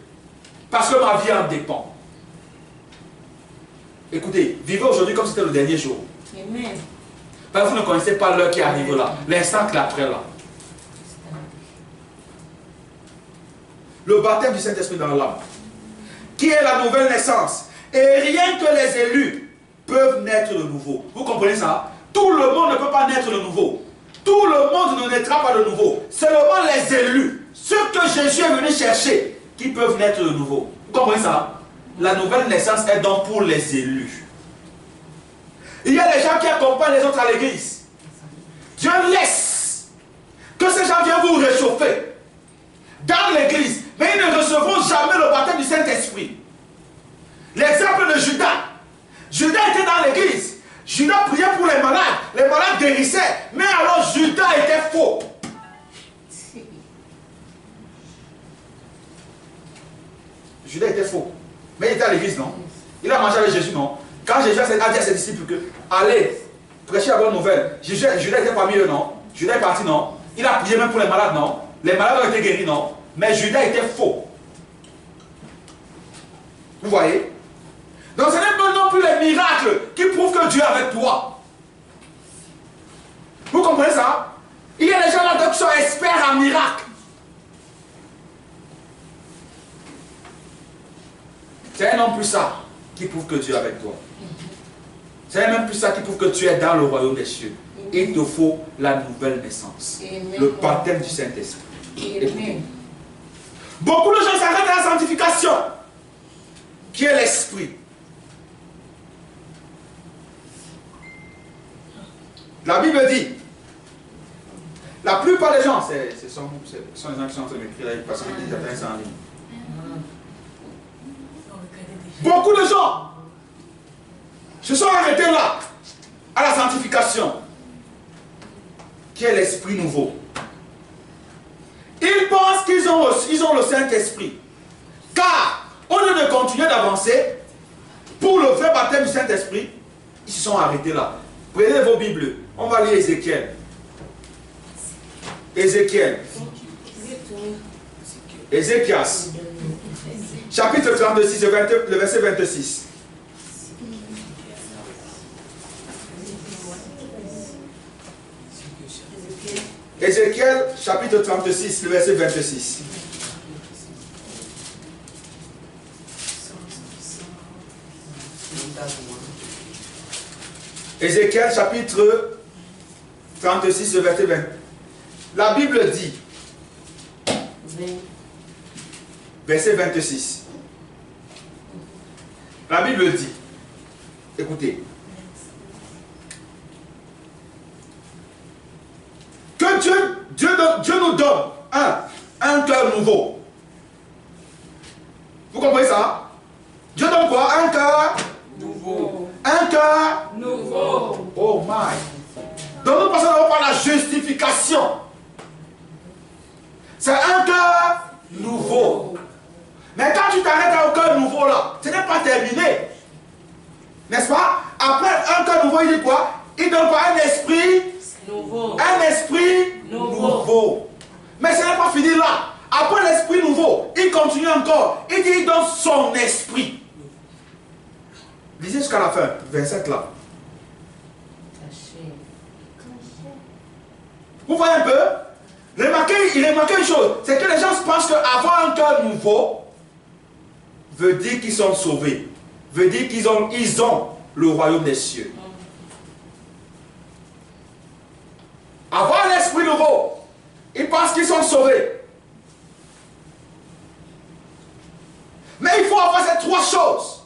Parce que ma vie en dépend. Écoutez, vivez aujourd'hui comme c'était le dernier jour. Amen. Parce que vous ne connaissez pas l'heure qui arrive là, l'instant qui est après là. le baptême du Saint-Esprit dans l'âme, qui est la nouvelle naissance. Et rien que les élus peuvent naître de nouveau. Vous comprenez ça? Tout le monde ne peut pas naître de nouveau. Tout le monde ne naîtra pas de nouveau. Seulement les élus, ceux que Jésus est venu chercher, qui peuvent naître de nouveau. Vous comprenez ça? La nouvelle naissance est donc pour les élus. Il y a des gens qui accompagnent les autres à l'église. Dieu laisse que ces gens viennent vous réchauffer dans l'église, mais ils ne recevront jamais le baptême du Saint-Esprit. L'exemple de Judas. Judas était dans l'église. Judas priait pour les malades guérissaient, mais alors Judas était faux. Judas était faux. Mais il était à l'église, non? Il a mangé avec Jésus, non? Quand Jésus a dit à ses disciples que allez, prêchez la bonne nouvelle. Judas était parmi eux, non? Judas est parti, non? Il a prié même pour les malades, non? Les malades ont été guéris, non? Mais Judas était faux. Vous voyez? Donc ce n'est pas non plus les miracles qui prouvent que Dieu est avec toi. Vous comprenez ça? Il y a des gens là qui sont experts en miracles. C'est non plus ça qui prouve que Dieu est avec toi. C'est même plus ça qui prouve que tu es dans le royaume des cieux. Il te faut la nouvelle naissance. Le baptême du Saint-Esprit. Beaucoup de gens s'arrêtent à la sanctification, qui est l'esprit. La Bible dit, la plupart des gens, ce sont les gens qui sont en train d'écrire là, parce que les atteindre ça en ligne. Beaucoup de gens se sont arrêtés là, à la sanctification, qui est l'esprit nouveau. Ils pensent qu'ils ont le Saint-Esprit. Car, au lieu de continuer d'avancer, pour le vrai baptême du Saint-Esprit, ils se sont arrêtés là. Prenez vos Bibles, on va lire Ézéchiel. Ézéchias, chapitre 36, le verset 26. Ézéchiel, chapitre 36, le verset 26. Ézéchiel, chapitre 36, le verset 20. La Bible dit, verset 26. La Bible dit, écoutez, que Dieu nous donne un cœur nouveau. Vous comprenez ça? Dieu donne quoi? Un cœur nouveau. Un cœur nouveau. Oh my. Donc nous passons d'abord par la justification. C'est un cœur nouveau. Mais quand tu t'arrêtes au cœur nouveau là, ce n'est pas terminé. N'est-ce pas? Après un cœur nouveau, il dit quoi? Il donne quoi? Un esprit nouveau. Un esprit nouveau. Mais ce n'est pas fini là. Après l'esprit nouveau, il continue encore. Il dit il donne son esprit. Lisez jusqu'à la fin, verset là. Vous voyez un peu? Remarquez une chose, c'est que les gens pensent qu'avoir un cœur nouveau veut dire qu'ils sont sauvés, veut dire qu'ils ont le royaume des cieux. Avoir un esprit nouveau, ils pensent qu'ils sont sauvés. Mais il faut avoir ces trois choses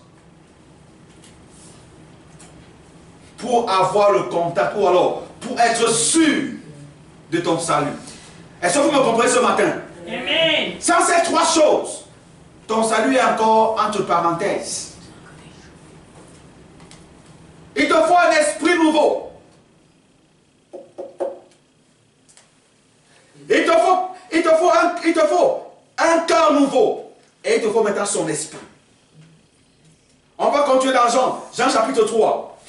pour avoir le contact, ou alors pour être sûr de ton salut. Est-ce que vous me comprenez ce matin? Amen. Sans ces trois choses, ton salut est encore entre parenthèses. Il te faut un esprit nouveau. Il te faut un cœur nouveau. Et il te faut maintenant son esprit. On va continuer dans Jean chapitre 3.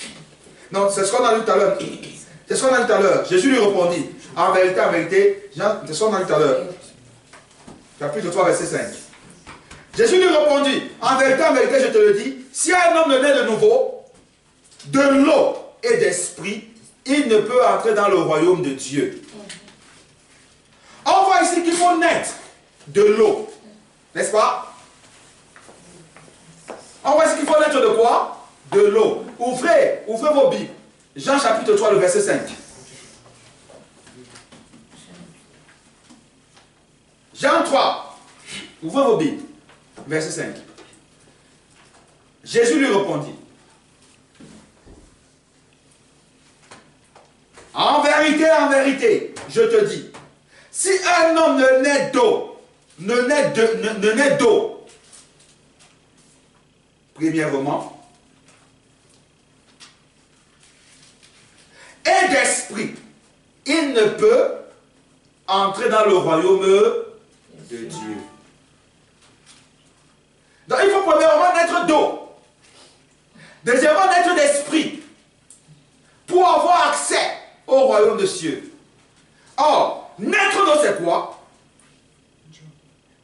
Non, c'est ce qu'on a lu tout à l'heure. C'est ce qu'on a lu tout à l'heure. Jésus lui répondit. En vérité, c'est ce qu'on a lu tout à l'heure. Chapitre 3, verset 5. Jésus lui répondit. En vérité, je te le dis, si un homme ne naît de nouveau, de l'eau et d'esprit, il ne peut entrer dans le royaume de Dieu. On voit ici qu'il faut naître de l'eau N'est-ce pas? On voit ce qu'il faut naître de quoi? De l'eau. Ouvrez vos Bibles. Jean chapitre 3, le verset 5. Jean 3, ouvrez vos Bibles. Verset 5. Jésus lui répondit. En vérité, je te dis, si un homme ne naît d'eau, ne naît d'eau, premièrement, et d'esprit, il ne peut entrer dans le royaume de Dieu. Donc il faut premièrement naître d'eau. Deuxièmement, naître d'esprit. Pour avoir accès au royaume des cieux. Or, naître d'eau, c'est quoi?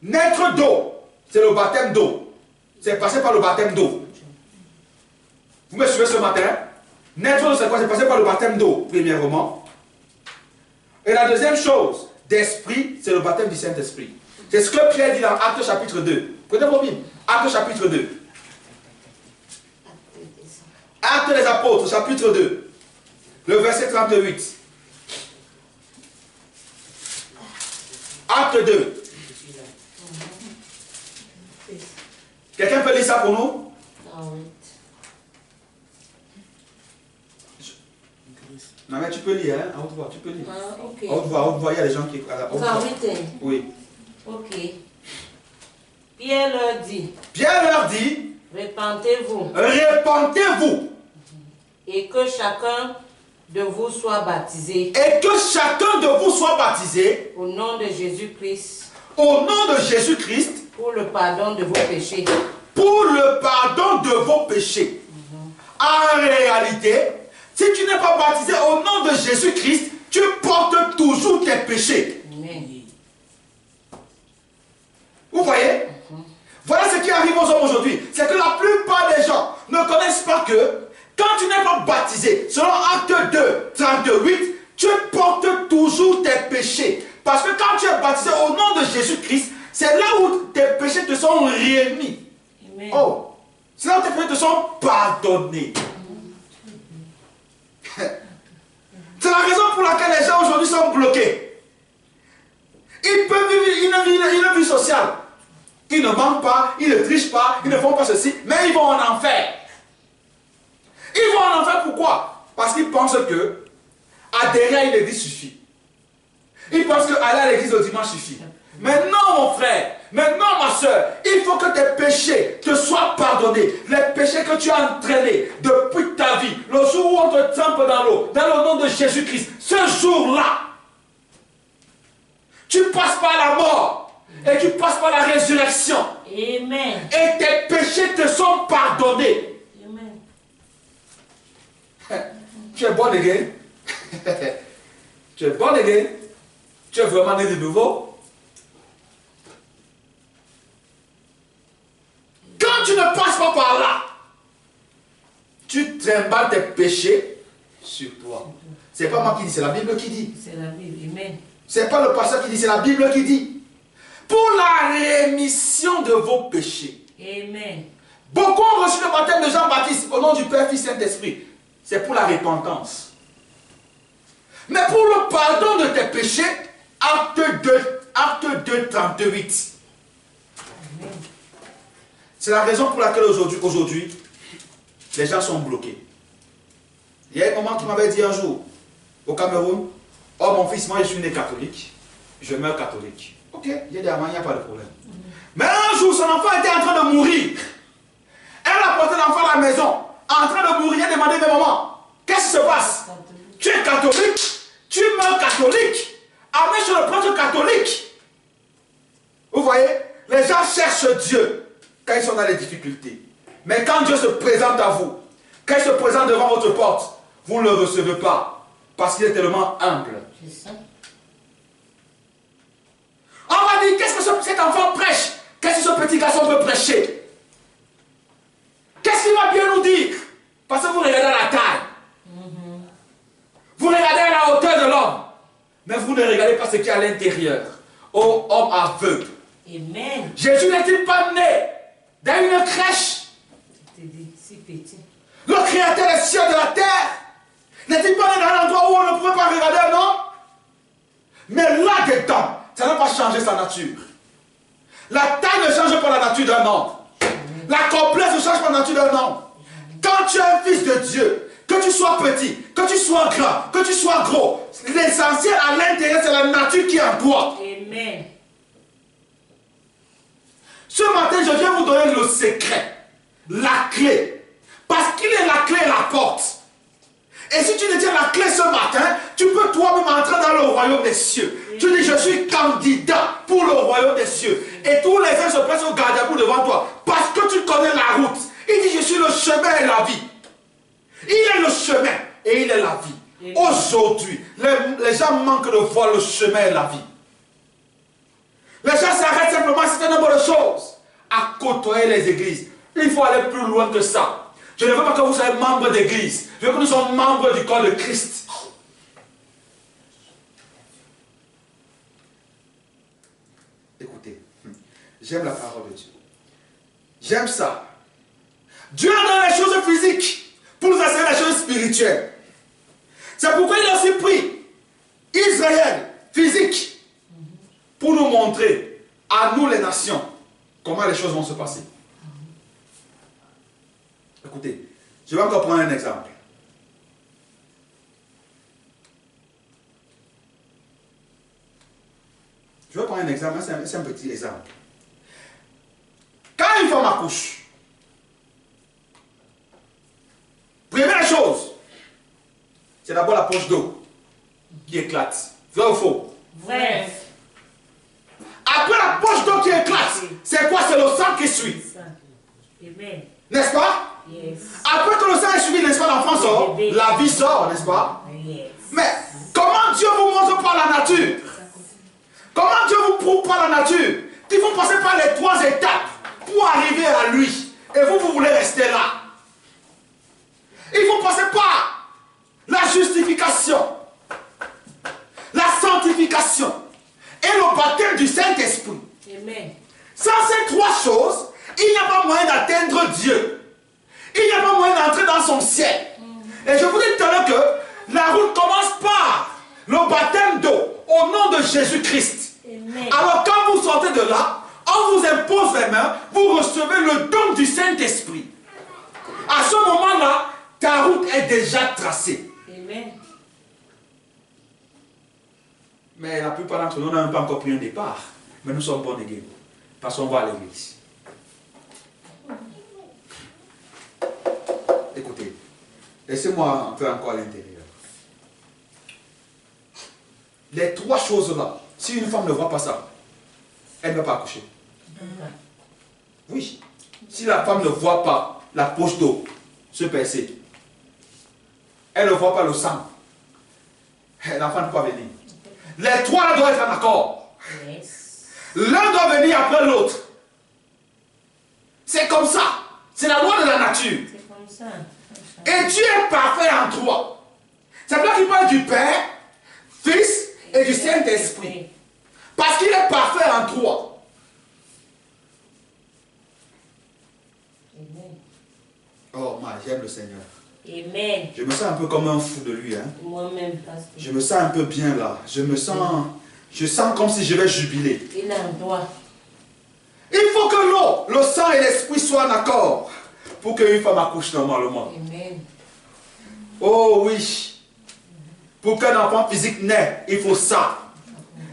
Naître d'eau, c'est le baptême d'eau. C'est passé par le baptême d'eau. Vous me suivez ce matin? Naître d'eau, c'est quoi? C'est passé par le baptême d'eau, premièrement. Et la deuxième chose, d'esprit, c'est le baptême du Saint-Esprit. C'est ce que Pierre dit dans Actes chapitre 2. Prenez vos Bibles. Actes chapitre 2. Actes des apôtres, chapitre 2. Le verset 38. Acte 2. Quelqu'un peut lire ça pour nous? Non mais tu peux lire, hein, à haute voix, tu peux lire. Okay. À haute voix, il y a des gens qui... À haute voix. Oui. Ok. Pierre leur dit. Pierre leur dit. Repentez-vous. Repentez-vous. Et que chacun de vous soit baptisé. Et que chacun de vous soit baptisé. Au nom de Jésus-Christ. Au nom de Jésus-Christ. Pour le pardon de vos péchés. Pour le pardon de vos péchés. En réalité, si tu n'es pas baptisé au nom de Jésus-Christ, tu portes toujours tes péchés. Amen. Vous voyez? Voilà ce qui arrive aux hommes aujourd'hui. C'est que la plupart des gens ne connaissent pas que quand tu n'es pas baptisé, selon Acte 2, 38, tu portes toujours tes péchés. Parce que quand tu es baptisé au nom de Jésus-Christ, c'est là où tes péchés te sont remis. Amen. Oh, c'est là où tes péchés te sont pardonnés. C'est la raison pour laquelle les gens aujourd'hui sont bloqués. Ils peuvent vivre une vie sociale. Ils ne mentent pas, ils ne trichent pas, ils ne font pas ceci, mais ils vont en enfer. Ils vont en enfer pourquoi? Parce qu'ils pensent que adhérer à une église suffit. Ils pensent que aller à l'église le dimanche suffit. Mais non mon frère, mais non ma soeur, il faut que tes péchés te soient pardonnés. Les péchés que tu as entraînés depuis ta vie, le jour où on te trempe dans l'eau, dans le nom de Jésus-Christ, ce jour-là, tu passes par la mort. Et tu passes par la résurrection. Amen. Et tes péchés te sont pardonnés. Amen. Tu es bon again. Tu es bon again. Tu es vraiment né de nouveau. Quand tu ne passes pas par là, tu trimbales tes péchés sur toi. C'est pas moi qui dis, c'est la Bible qui dit. C'est la Bible. Amen. C'est pas le pasteur qui dit, c'est la Bible qui dit. Pour la rémission de vos péchés. Amen. Beaucoup ont reçu le baptême de Jean-Baptiste au nom du Père, Fils, Saint-Esprit. C'est pour la repentance. Mais pour le pardon de tes péchés, Acte 2, 38. Amen. C'est la raison pour laquelle aujourd'hui, les gens sont bloqués. Il y a un moment qui m'avait dit un jour, au Cameroun, oh mon fils, moi je suis né catholique, je meurs catholique. Ok, il n'y a pas de problème. Mais un jour, son enfant était en train de mourir. Elle a porté l'enfant à la maison, en train de mourir, elle a demandé, mais maman, qu'est-ce qui se passe? Tu es catholique, tu meurs catholique, amène chez le prêtre catholique. Vous voyez, les gens cherchent Dieu quand ils sont dans les difficultés. Mais quand Dieu se présente à vous, quand il se présente devant votre porte, vous ne le recevez pas, parce qu'il est tellement humble. C'est ça. On va dire, qu'est-ce que cet enfant prêche? Qu'est-ce que ce petit garçon peut prêcher? Qu'est-ce qu'il va bien nous dire? Parce que vous regardez la taille. Vous regardez à la hauteur de l'homme. Mais vous ne regardez pas ce qui est à l'intérieur. Oh, homme aveugle. Amen. Jésus n'est-il pas né dans une crèche? Si petit. Le créateur des cieux et de la terre n'est-il pas né dans un endroit où on ne pouvait pas regarder un homme? Mais là-dedans, ça n'a pas changé sa nature. La taille ne change pas la nature d'un homme. La complexité ne change pas la nature d'un homme. Quand tu es un fils de Dieu, que tu sois petit, que tu sois grand, que tu sois gros, l'essentiel à l'intérieur, c'est la nature qui est en toi. Amen. Ce matin, je viens vous donner le secret, la clé. Parce qu'il est la clé et la porte. Et si tu détiens la clé ce matin, tu peux toi-même entrer dans le royaume des cieux. Tu dis, je suis candidat pour le royaume des cieux. Et tous les uns se placent au garde-à-vous devant toi. Parce que tu connais la route. Il dit, je suis le chemin et la vie. Il est le chemin et il est la vie. Aujourd'hui, les gens manquent de voir le chemin et la vie. Les gens s'arrêtent simplement à un certain nombre de choses. À côtoyer les églises. Il faut aller plus loin que ça. Je ne veux pas que vous soyez membre d'église. Je veux que nous soyons membres du corps de Christ. Écoutez, j'aime la parole de Dieu. J'aime ça. Dieu a donné les choses physiques pour nous enseigner les choses spirituelles. C'est pourquoi il a aussi pris Israël physique pour nous montrer à nous les nations comment les choses vont se passer. Écoutez, je vais encore prendre un exemple. Je vais prendre un exemple, c'est un petit exemple. Quand une femme accouche, première chose, c'est d'abord la poche d'eau qui éclate. Vrai ou faux? Vrai. Après la poche d'eau qui éclate, c'est quoi? C'est le sang qui suit. Amen. N'est-ce pas? Yes. Après que le sang est suivi, n'est-ce pas, l'enfant sort, la vie sort, n'est-ce pas? Yes. Mais comment Dieu vous montre par la nature? Comment Dieu vous prouve par la nature? Il faut passer par les 3 étapes pour arriver à lui. Et vous voulez rester là. Il faut passer par la justification, la sanctification et le baptême du Saint-Esprit. Amen. Sans ces 3 choses, il n'y a pas moyen d'atteindre Dieu. Il n'y a pas moyen d'entrer dans son ciel. Et je vous dis tout à l'heure que la route commence par le baptême d'eau au nom de Jésus-Christ. Alors quand vous sortez de là, on vous impose les mains, vous recevez le don du Saint-Esprit. À ce moment-là, ta route est déjà tracée. Amen. Mais la plupart d'entre nous n'ont pas encore pris un départ. Mais nous sommes bons églises. Parce qu'on va à l'église. Écoutez, laissez-moi entrer encore à l'intérieur. Les 3 choses-là, si une femme ne voit pas ça, elle ne va pas accoucher. Oui. Si la femme ne voit pas la poche d'eau se percer, elle ne voit pas le sang, l'enfant ne peut pas venir. Les 3 là doivent être en accord. Yes. L'un doit venir après l'autre. C'est comme ça. C'est la loi de la nature. C'est comme ça. Et Dieu est parfait en toi. C'est pour ça qu'il parle du Père, Fils et du Saint-Esprit. Parce qu'il est parfait en toi. Amen. Oh, moi, j'aime le Seigneur. Amen. Je me sens un peu comme un fou de lui. Hein. Moi-même, pasteur. Je me sens un peu bien là. Je sens comme si je vais jubiler. Il est en toi. Il faut que l'eau, le sang et l'esprit soient en accord pour qu'une femme accouche normalement. Amen. Oh oui. Pour qu'un enfant physique naisse, il faut ça.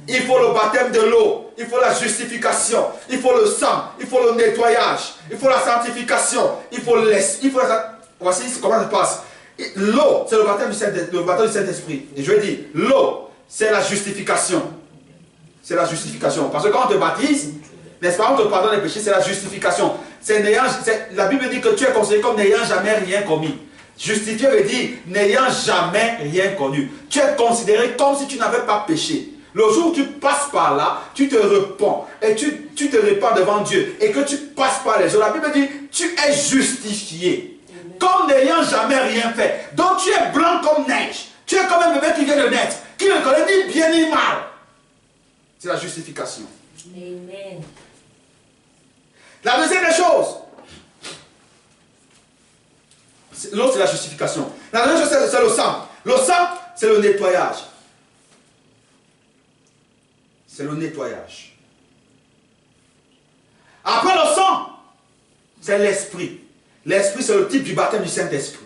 Il faut le baptême de l'eau. Il faut la justification. Il faut le sang. Il faut le nettoyage. Il faut la sanctification. Il faut l'esprit. Voici comment ça se passe. L'eau, c'est le baptême du Saint-Esprit. Et je dis, l'eau, c'est la justification. C'est la justification. Parce que quand on te baptise, n'est-ce pas, on te pardonne les péchés, c'est la justification. La Bible dit que tu es considéré comme n'ayant jamais rien commis. Justifié veut dire n'ayant jamais rien connu. Tu es considéré comme si tu n'avais pas péché. Le jour où tu passes par là, tu te repens et tu te répands devant Dieu et que tu passes par les autres. La Bible dit tu es justifié comme n'ayant jamais rien fait. Donc tu es blanc comme neige. Tu es comme un bébé qui vient de naître, qui ne connaît ni bien ni mal. C'est la justification. Amen. La deuxième des choses, l'autre c'est la justification. La deuxième chose c'est le sang. Le sang, c'est le nettoyage. C'est le nettoyage. Après le sang, c'est l'esprit. L'esprit, c'est le type du baptême du Saint-Esprit.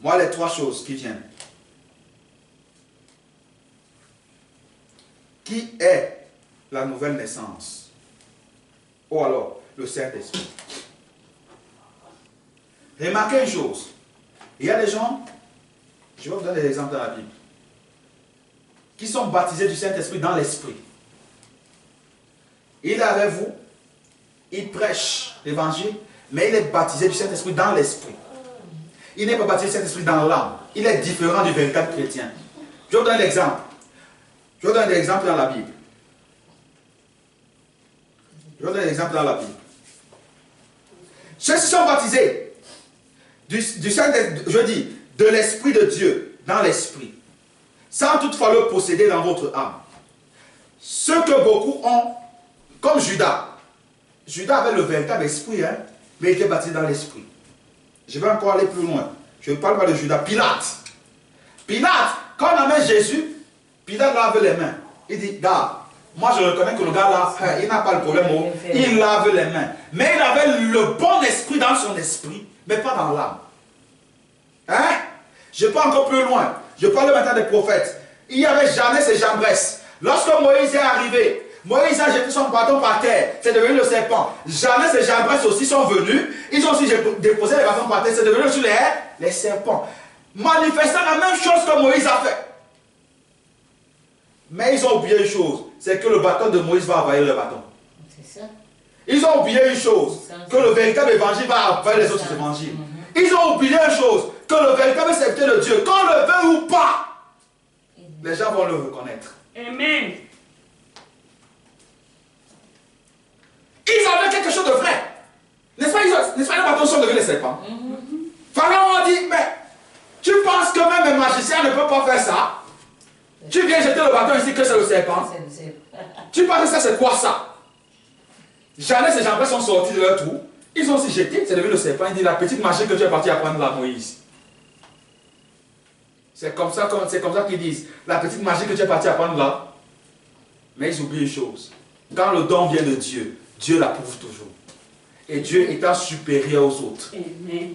Moi, les trois choses qui viennent. Qui est la nouvelle naissance? Ou alors, le Saint-Esprit. Remarquez une chose. Il y a des gens, je vais vous donner des exemples dans la Bible, qui sont baptisés du Saint-Esprit dans l'Esprit. Il est avec vous, il prêche l'évangile, mais il est baptisé du Saint-Esprit dans l'Esprit. Il n'est pas baptisé du Saint-Esprit dans l'âme. Il est différent du véritable chrétien. Je vous donne l'exemple. Je vous donne un exemple dans la Bible. Je vous donne un exemple dans la Bible. Ceux qui sont baptisés du Saint-Esprit, je dis, de l'Esprit de Dieu, dans l'Esprit, sans toutefois le posséder dans votre âme. Ce que beaucoup ont, comme Judas. Judas avait le véritable esprit, hein, mais il était baptisé dans l'Esprit. Je vais encore aller plus loin. Je ne parle pas de Judas. Pilate. Pilate, quand on amène Jésus, Pilate lave les mains. Il dit, gars, moi je reconnais que le gars là, il n'a pas le problème. Il lave les mains. Mais il avait le bon esprit dans son esprit, mais pas dans l'âme. Hein? Je parle encore plus loin. Je parle maintenant des prophètes. Il y avait Janès et Jambres. Lorsque Moïse est arrivé, Moïse a jeté son bâton par terre, c'est devenu le serpent. Janès et Jambres aussi sont venus, ils ont aussi déposé les bâtons par terre, c'est devenu aussi les serpents. Manifestant la même chose que Moïse a fait. Mais ils ont oublié une chose, c'est que le bâton de Moïse va envahir le bâton. C'est ça. Ils ont oublié une chose, que le véritable évangile va envahir les autres évangiles. Ils ont oublié une chose, que le véritable serviteur de Dieu, qu'on le veut ou pas, les gens vont le reconnaître. Amen. Ils avaient quelque chose de vrai. N'est-ce pas, les bâtons sont devenus les serpents. Pharaon a dit, mais tu penses que même un magicien ne peut pas faire ça? Tu viens jeter le bâton ici que c'est le serpent. Tu penses que ça c'est quoi ça? Janès et Jambres sont sortis de leur trou. Ils ont aussi jeté, c'est devenu le serpent. Il dit, la petite magie que tu es parti apprendre à Moïse. C'est comme ça qu'ils disent, la petite magie que tu es parti apprendre là. Mais ils oublient une chose. Quand le don vient de Dieu, Dieu l'approuve toujours. Et Dieu étant supérieur aux autres. Amen.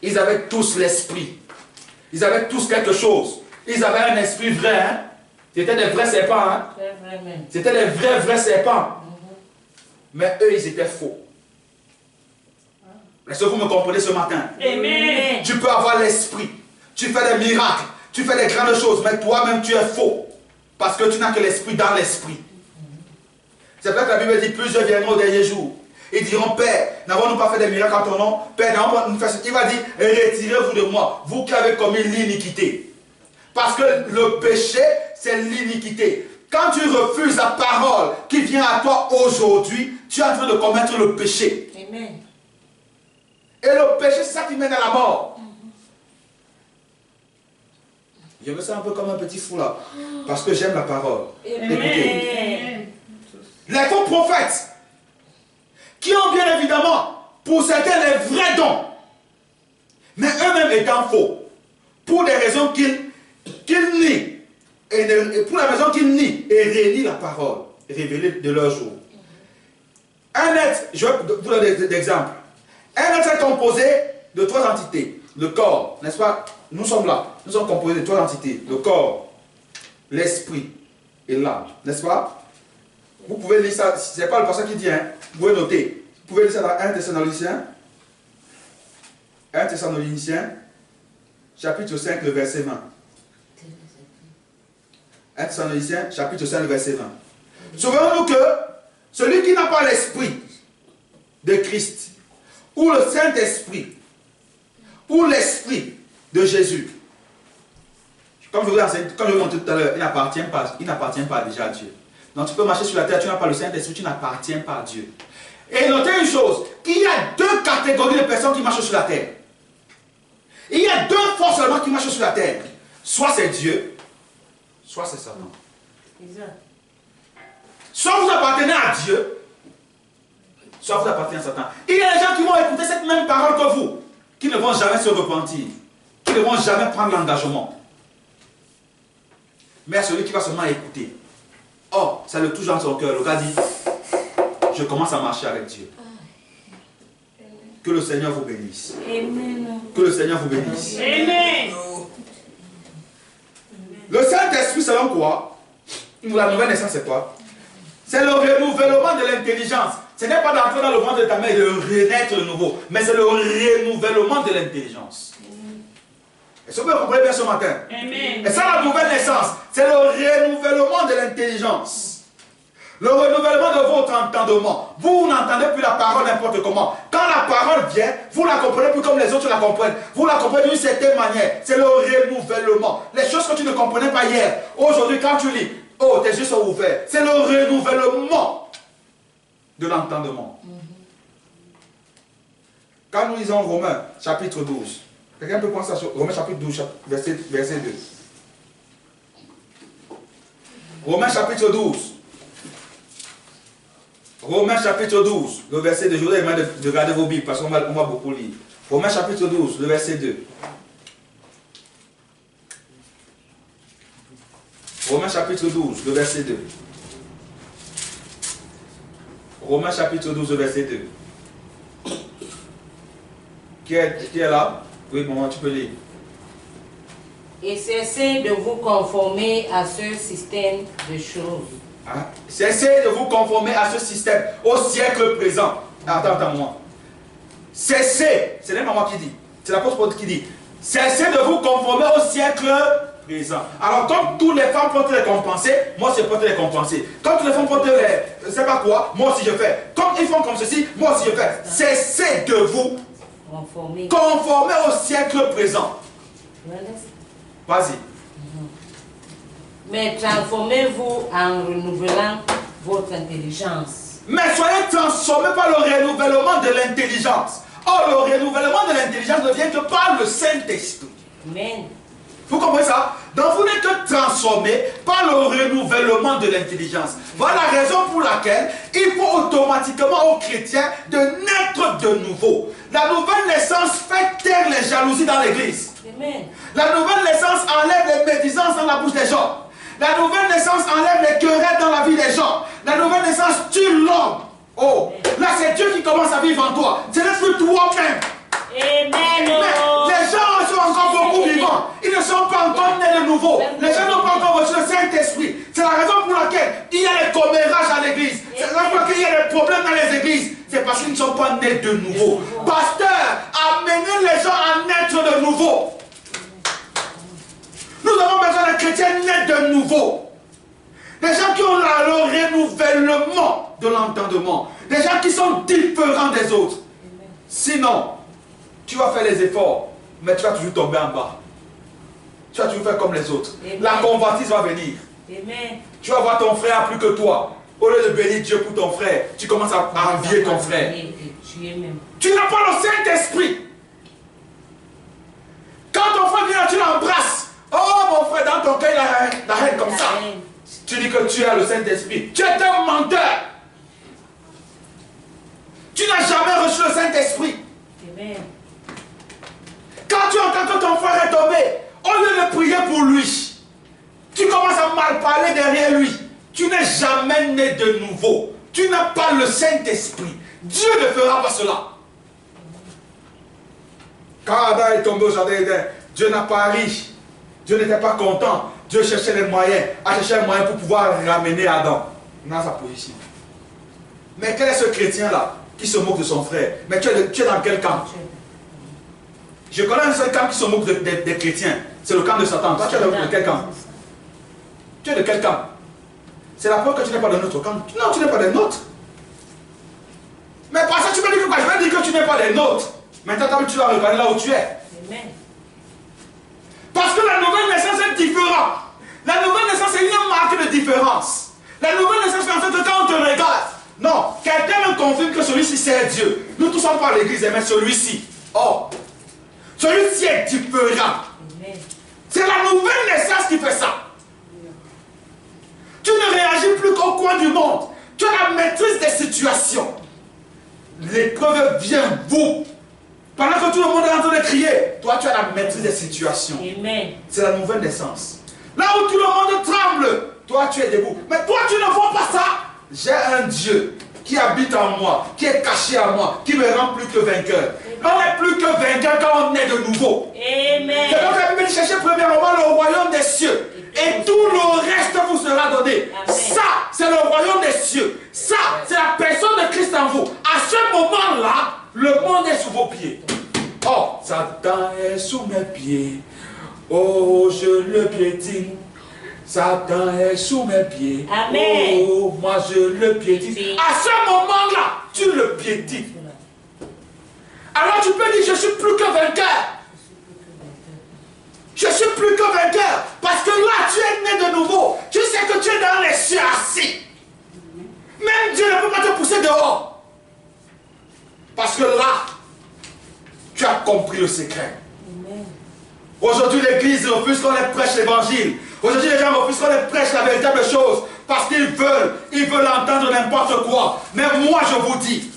Ils avaient tous l'esprit. Ils avaient tous quelque chose. Ils avaient un esprit vrai. Hein? C'était des vrais serpents. Hein? C'était des vrais serpents. Mais eux, ils étaient faux. Est-ce que vous me comprenez ce matin? Amen. Tu peux avoir l'esprit. Tu fais des miracles. Tu fais des grandes choses. Mais toi-même, tu es faux. Parce que tu n'as que l'esprit dans l'esprit. C'est vrai que la Bible dit, plusieurs viendront au dernier jour. Ils diront, Père, n'avons-nous pas fait des miracles en ton nom? Père, n'avons-nous pas fait... Il va dire, retirez-vous de moi, vous qui avez commis l'iniquité. Parce que le péché, c'est l'iniquité. Quand tu refuses la parole qui vient à toi aujourd'hui, tu es en train de commettre le péché. Amen. Et le péché, c'est ça qui mène à la mort. Je me sens un peu comme un petit fou là. Parce que j'aime la parole. Écoutez. Les faux prophètes, qui ont bien évidemment, pour certains, les vrais dons, mais eux-mêmes étant faux, pour des raisons qu'ils nient, et pour la raison qu'ils nient et renient la parole révélée de leur jour. Un être, je vais vous donner des exemples. Un être est composé de trois entités. Le corps, n'est-ce pas? Nous sommes là. Nous sommes composés de trois entités. Le corps, l'esprit et l'âme. N'est-ce pas? Vous pouvez lire ça. Ce n'est pas le passage qui dit, hein? Vous pouvez noter. Vous pouvez lire ça dans 1 Thessaloniciens. 1 Thessaloniciens, chapitre 5, le verset 20. 1 Thessaloniciens, chapitre 5, le verset 20. Souvenons-nous que celui qui n'a pas l'esprit de Christ, ou le Saint-Esprit, ou l'Esprit de Jésus, comme je vous ai montré tout à l'heure, il n'appartient pas déjà à Dieu. Donc tu peux marcher sur la terre, tu n'as pas le Saint-Esprit, tu n'appartiens pas à Dieu. Et notez une chose, qu'il y a deux catégories de personnes qui marchent sur la terre. Il y a deux forces seulement qui marchent sur la terre. Soit c'est Dieu, soit c'est Satan. Soit vous appartenez à Dieu, soit vous appartenez à Satan. Il y a des gens qui vont écouter cette même parole que vous, qui ne vont jamais se repentir, qui ne vont jamais prendre l'engagement. Mais celui qui va seulement écouter, oh, ça le touche dans son cœur. Le gars dit, je commence à marcher avec Dieu. Que le Seigneur vous bénisse. Amen. Que le Seigneur vous bénisse. Amen. Le Saint-Esprit, selon quoi? La nouvelle naissance, c'est quoi? C'est le renouvellement de l'intelligence. Ce n'est pas d'entrer dans le ventre de ta mère et de renaître de nouveau, mais c'est le renouvellement de l'intelligence. Est-ce que vous comprenez bien ce matin? Amen. Et ça, la nouvelle naissance, c'est le renouvellement de l'intelligence. Le renouvellement de votre entendement. Vous n'entendez plus la parole n'importe comment. Quand la parole vient, vous ne la comprenez plus comme les autres la comprennent. Vous la comprenez d'une certaine manière. C'est le renouvellement. Les choses que tu ne comprenais pas hier, aujourd'hui quand tu lis, oh, tes yeux sont ouverts. C'est le renouvellement de l'entendement. Quand nous lisons Romains chapitre 12, quelqu'un peut penser à Romains chapitre 12, verset 2. Romains chapitre 12. Romains chapitre 12, le verset 2. Je vous demande de regarder vos Bibles parce qu'on va beaucoup lire. Romains chapitre 12, le verset 2. Romains chapitre 12, le verset 2. Romains chapitre 12, le verset 2. Qui est là? Oui, maman, tu peux lire. Et cessez de vous conformer à ce système de choses. Hein? Cessez de vous conformer à ce système au siècle présent. Attends-moi. Cessez, ce n'est pas moi qui dis, c'est l'apôtre Paul qui dit, cessez de vous conformer au siècle présent. Alors, comme toutes les femmes peuvent les compenser, moi aussi je peux les compenser. Comme toutes les femmes peuvent les, je ne sais pas quoi, moi aussi je fais. Comme ils font comme ceci, moi aussi je fais. Cessez de vous conformer au siècle présent. Vas-y. Mais transformez-vous en renouvelant votre intelligence. Mais soyez transformés par le renouvellement de l'intelligence. Or, le renouvellement de l'intelligence ne vient que par le Saint-Esprit. Amen. Vous comprenez ça? Donc vous n'êtes que transformé par le renouvellement de l'intelligence. Voilà la raison pour laquelle il faut automatiquement aux chrétiens de naître de nouveau. La nouvelle naissance fait taire les jalousies dans l'église. La nouvelle naissance enlève les médisances dans la bouche des gens. La nouvelle naissance enlève les querelles dans la vie des gens. La nouvelle naissance tue l'homme. Oh, là c'est Dieu qui commence à vivre en toi. Ce n'est plus toi-même. Amen. Mais les gens sont encore beaucoup vivants. Ils ne sont pas encore nés de nouveau. Les gens n'ont pas encore reçu le Saint-Esprit. C'est la raison pour laquelle il y a des commérages à l'église. C'est la raison pour laquelle il y a des problèmes dans les églises. C'est parce qu'ils ne sont pas nés de nouveau. Pasteur, amenez les gens à naître de nouveau. Nous avons besoin de chrétiens nés de nouveau. Des gens qui ont le renouvellement de l'entendement. Des gens qui sont différents des autres. Sinon, tu vas faire les efforts, mais tu vas toujours tomber en bas. Tu vas toujours faire comme les autres. Amen. La convoitise va venir. Amen. Tu vas voir ton frère plus que toi. Au lieu de bénir Dieu pour ton frère, tu commences à envier ton frère. Tu n'as pas le Saint-Esprit. Quand ton frère vient, tu l'embrasses. Oh mon frère, dans ton cœur, il a la haine comme ça. Tu dis que tu as le Saint-Esprit. Tu es un menteur. Tu n'as jamais reçu le Saint-Esprit. Quand tu entends que ton frère est tombé, au lieu de prier pour lui, tu commences à mal parler derrière lui. Tu n'es jamais né de nouveau. Tu n'as pas le Saint-Esprit. Dieu ne fera pas cela. Quand Adam est tombé au jardin d'Éden, Dieu n'a pas ri. Dieu n'était pas content. Dieu cherchait les moyens, a cherché un moyen pour pouvoir ramener Adam dans sa position. Mais quel est ce chrétien-là qui se moque de son frère? Mais tu es dans quel camp? Je connais un seul camp qui se moque des chrétiens. C'est le camp de Satan. Toi, tu es de quel camp? Tu es de quel camp? C'est la preuve que tu n'es pas de notre camp. Non, tu n'es pas des nôtres. Mais parce que tu me dis que quoi? Je vais dire que tu n'es pas des nôtres. Maintenant, tu vas regarder là où tu es. Amen. Parce que la nouvelle naissance est différente. La nouvelle naissance est une marque de différence. La nouvelle naissance fait en sorte que quand on te regarde, non, quelqu'un me confirme que celui-ci c'est Dieu. Nous tous sommes pas à l'église, mais celui-ci. Oh, celui-ci est différent. C'est la nouvelle naissance qui fait ça. Tu ne réagis plus qu'au coin du monde. des situations. L'épreuve vient, vous. Pendant que tout le monde est en train de crier, toi tu as la maîtrise des situations. C'est la nouvelle naissance. Là où tout le monde tremble, toi tu es debout. Mais toi tu ne vois pas ça. J'ai un Dieu qui habite en moi, qui est caché en moi, qui me rend plus que vainqueur. On n'est plus que vainqueur quand on est de nouveau. Amen. C'est donc la Bible dit chercher premièrement le royaume des cieux. Et tout le reste vous sera donné. Amen. Ça, c'est le royaume des cieux. Ça, c'est la personne de Christ en vous. À ce moment-là, le monde est sous vos pieds. Oh, Satan est sous mes pieds. Oh, je le piétine. Satan est sous mes pieds. Amen. Oh, moi je le piétine. À ce moment-là, tu le piétines. Alors tu peux dire, je suis plus que vainqueur. Je suis plus que vainqueur. Parce que là, tu es né de nouveau. Tu sais que tu es dans les cieux assis. Même Dieu ne peut pas te pousser dehors. Parce que là, tu as compris le secret. Aujourd'hui, l'église refuse qu'on les prêche l'évangile. Aujourd'hui, les gens refusent qu'on les prêche la véritable chose. Parce qu'ils veulent entendre n'importe quoi. Mais moi, je vous dis,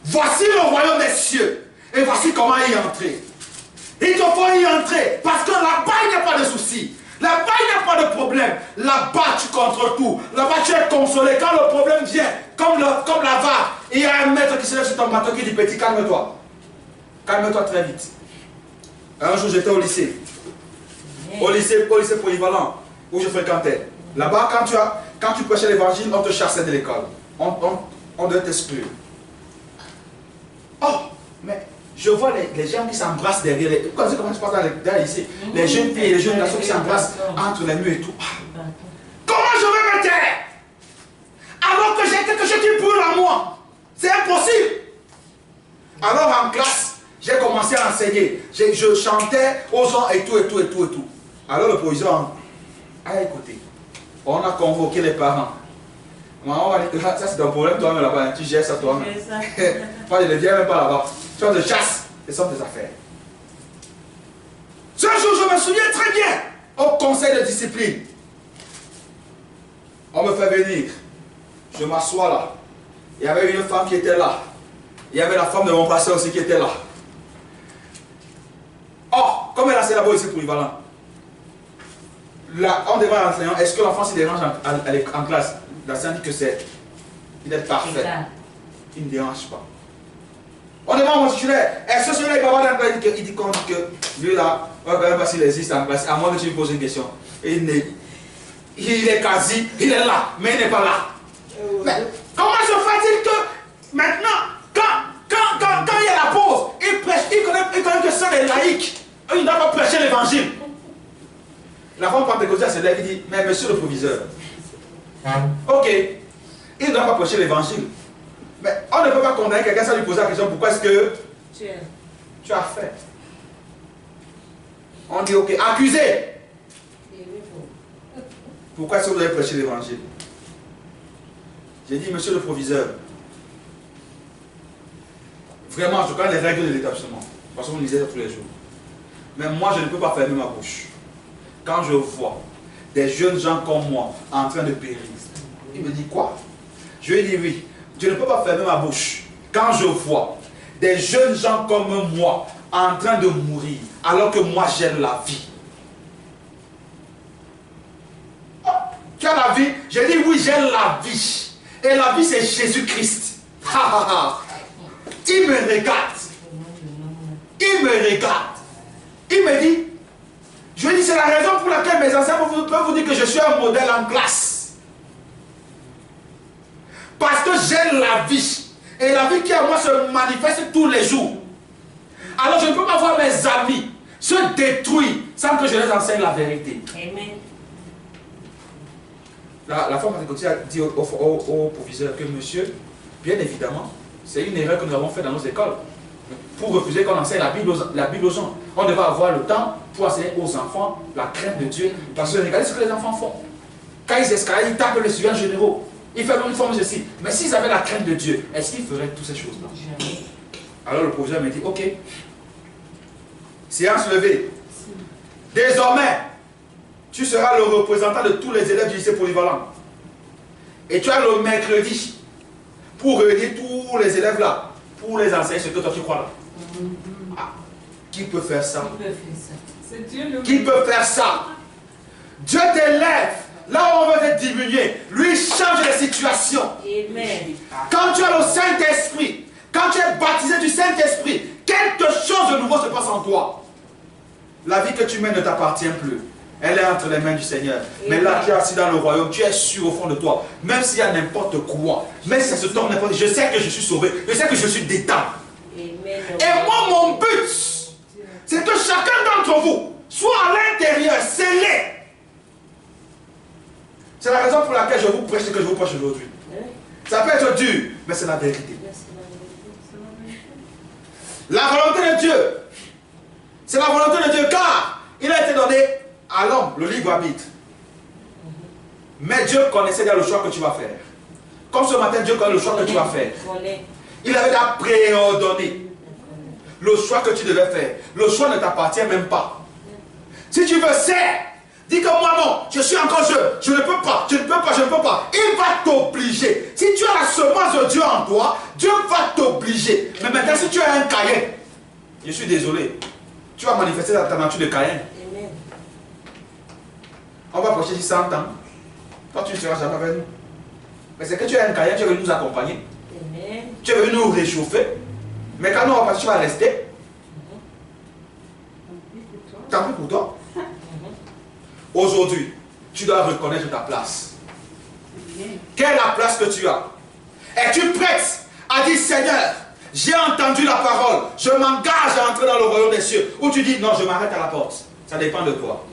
voici le royaume des cieux. Et voici comment y entrer. Il te faut y entrer. Parce que là-bas, il n'y a pas de souci. Là-bas, il n'y a pas de problème. Là-bas, tu contrôles tout. Là-bas, tu es consolé. Quand le problème vient, comme la vague, il y a un maître qui se lève sur ton bateau qui dit, petit, calme-toi. Calme-toi très vite. Un jour, j'étais au lycée. Au lycée polyvalent, où je fréquentais. Là-bas, quand tu prêchais l'évangile, on te chassait de l'école. On devait t'exclure. Oh, mais je vois les gens qui s'embrassent derrière les... Vous connaissez comment ça se passe dans les lycées? Les jeunes filles et les jeunes garçons qui s'embrassent entre les murs et tout. Comment je vais me taire? Alors que j'ai quelque chose qui brûle en moi. C'est impossible. Alors en classe, j'ai commencé à enseigner. Je chantais aux gens et tout. Alors le proviseur a écouté. On a convoqué les parents. Maman va dire, ça c'est ton problème toi-même là-bas, tu gères ça toi-même. Moi je ne viens même pas là-bas. Tu as de chasse, ce sont tes affaires. Ce jour, je me souviens très bien, au conseil de discipline. On me fait venir. Je m'assois là. Il y avait une femme qui était là. Il y avait la femme de mon pasteur aussi qui était là. Oh, comme elle a là-bas ici polyvalent. Là, on demande à l'enseignant, est-ce que l'enfant s'y dérange en classe? L'enseignant dit que il est parfait. Il ne dérange pas. On demande à mon titulaire, est-ce que celui-là il va avoir un classe? Il dit que lui là, on va quand même pas s'il existe en classe, à moins que tu lui poses une question. Et il est quasi, il est là, mais il n'est pas là. Mais comment se fait-il que maintenant, quand il y a la pause, il prêche, il connaît que ça les laïcs, il ne doit pas prêcher l'évangile. La femme pentecôtale se lève et dit, mais monsieur le proviseur, ok, il ne doit pas prêcher l'évangile. Mais on ne peut pas condamner quelqu'un sans lui poser la question, pourquoi est-ce que tu as fait? On dit, ok, accusé. Pourquoi est-ce que vous avez prêché l'évangile? J'ai dit, monsieur le proviseur, vraiment, je connais les règles de l'établissement, parce qu'on lisait ça tous les jours. Mais moi, je ne peux pas fermer ma bouche. Quand je vois des jeunes gens comme moi en train de périr, il me dit quoi? Je lui ai dit oui, je ne peux pas fermer ma bouche. Quand je vois des jeunes gens comme moi en train de mourir, alors que moi j'aime la vie. Oh, tu as la vie? J'ai dit oui, j'aime la vie. Et la vie c'est Jésus-Christ. Il me regarde. Il me regarde. Il me dit, je lui ai dit, c'est la raison pour laquelle mes enseignants peuvent vous dire que je suis un modèle en classe. Parce que j'aime la vie. Et la vie qui est à moi se manifeste tous les jours. Alors je ne peux pas voir mes amis se détruire sans que je les enseigne la vérité. Amen. La femme a dit au proviseur que monsieur, bien évidemment, c'est une erreur que nous avons faite dans nos écoles. Pour refuser qu'on enseigne la Bible aux gens. On devait avoir le temps pour enseigner aux enfants la crainte de Dieu. Parce que regardez ce que les enfants font. Quand ils escaladent, ils tapent les surveillants généraux. Ils font ceci. Mais s'ils avaient la crainte de Dieu, est-ce qu'ils feraient toutes ces choses-là? Alors le proviseur me dit, ok. Séance levée. Désormais, tu seras le représentant de tous les élèves du lycée polyvalent. Et tu as le mercredi pour réunir tous les élèves là, pour les enseigner ce que toi tu crois là. Ah, qui peut faire ça? C'est Dieu le Qui peut faire ça? Dieu t'élève. Là où on veut te diminuer, lui change les situations. Amen. Quand tu as le Saint-Esprit, quand tu es baptisé du Saint-Esprit, quelque chose de nouveau se passe en toi. La vie que tu mènes ne t'appartient plus. Elle est entre les mains du Seigneur. Mais là, tu es assis dans le royaume, tu es sûr au fond de toi. Même s'il y a n'importe quoi, même si ça se tourne n'importe quoi, je sais que je suis sauvé, je sais que je suis détente. Et moi, mon but, c'est que chacun d'entre vous soit à l'intérieur, scellé. C'est la raison pour laquelle je vous prêche ce que je vous prêche aujourd'hui. Ça peut être dur, mais c'est la vérité. La volonté de Dieu, c'est la volonté de Dieu, car il a été donné à l'homme, le libre arbitre. Mais Dieu connaissait déjà le choix que tu vas faire. Comme ce matin, Dieu connaît le choix que tu vas faire. Il avait déjà préordonné le choix que tu devais faire. Le choix ne t'appartient même pas. Si tu veux, c'est. Dis que moi non, je suis encore jeune, je ne peux pas, je ne peux pas, je ne peux pas. Il va t'obliger. Si tu as la semence de Dieu en toi, Dieu va t'obliger. Mais maintenant, si tu as un Caïn, je suis désolé, tu vas manifester ta nature de Caïn. On va approcher 100 ans. Toi, tu ne seras jamais avec nous. Mais c'est que tu es un Caïn, tu es venu nous accompagner. Tu es venu nous réchauffer. Mais quand nous on va partir, tu vas rester. Tant pis pour toi. Aujourd'hui, tu dois reconnaître ta place. Quelle est la place que tu as? Es-tu prête à dire, Seigneur, j'ai entendu la parole, je m'engage à entrer dans le royaume des cieux? Ou tu dis, non, je m'arrête à la porte. Ça dépend de toi.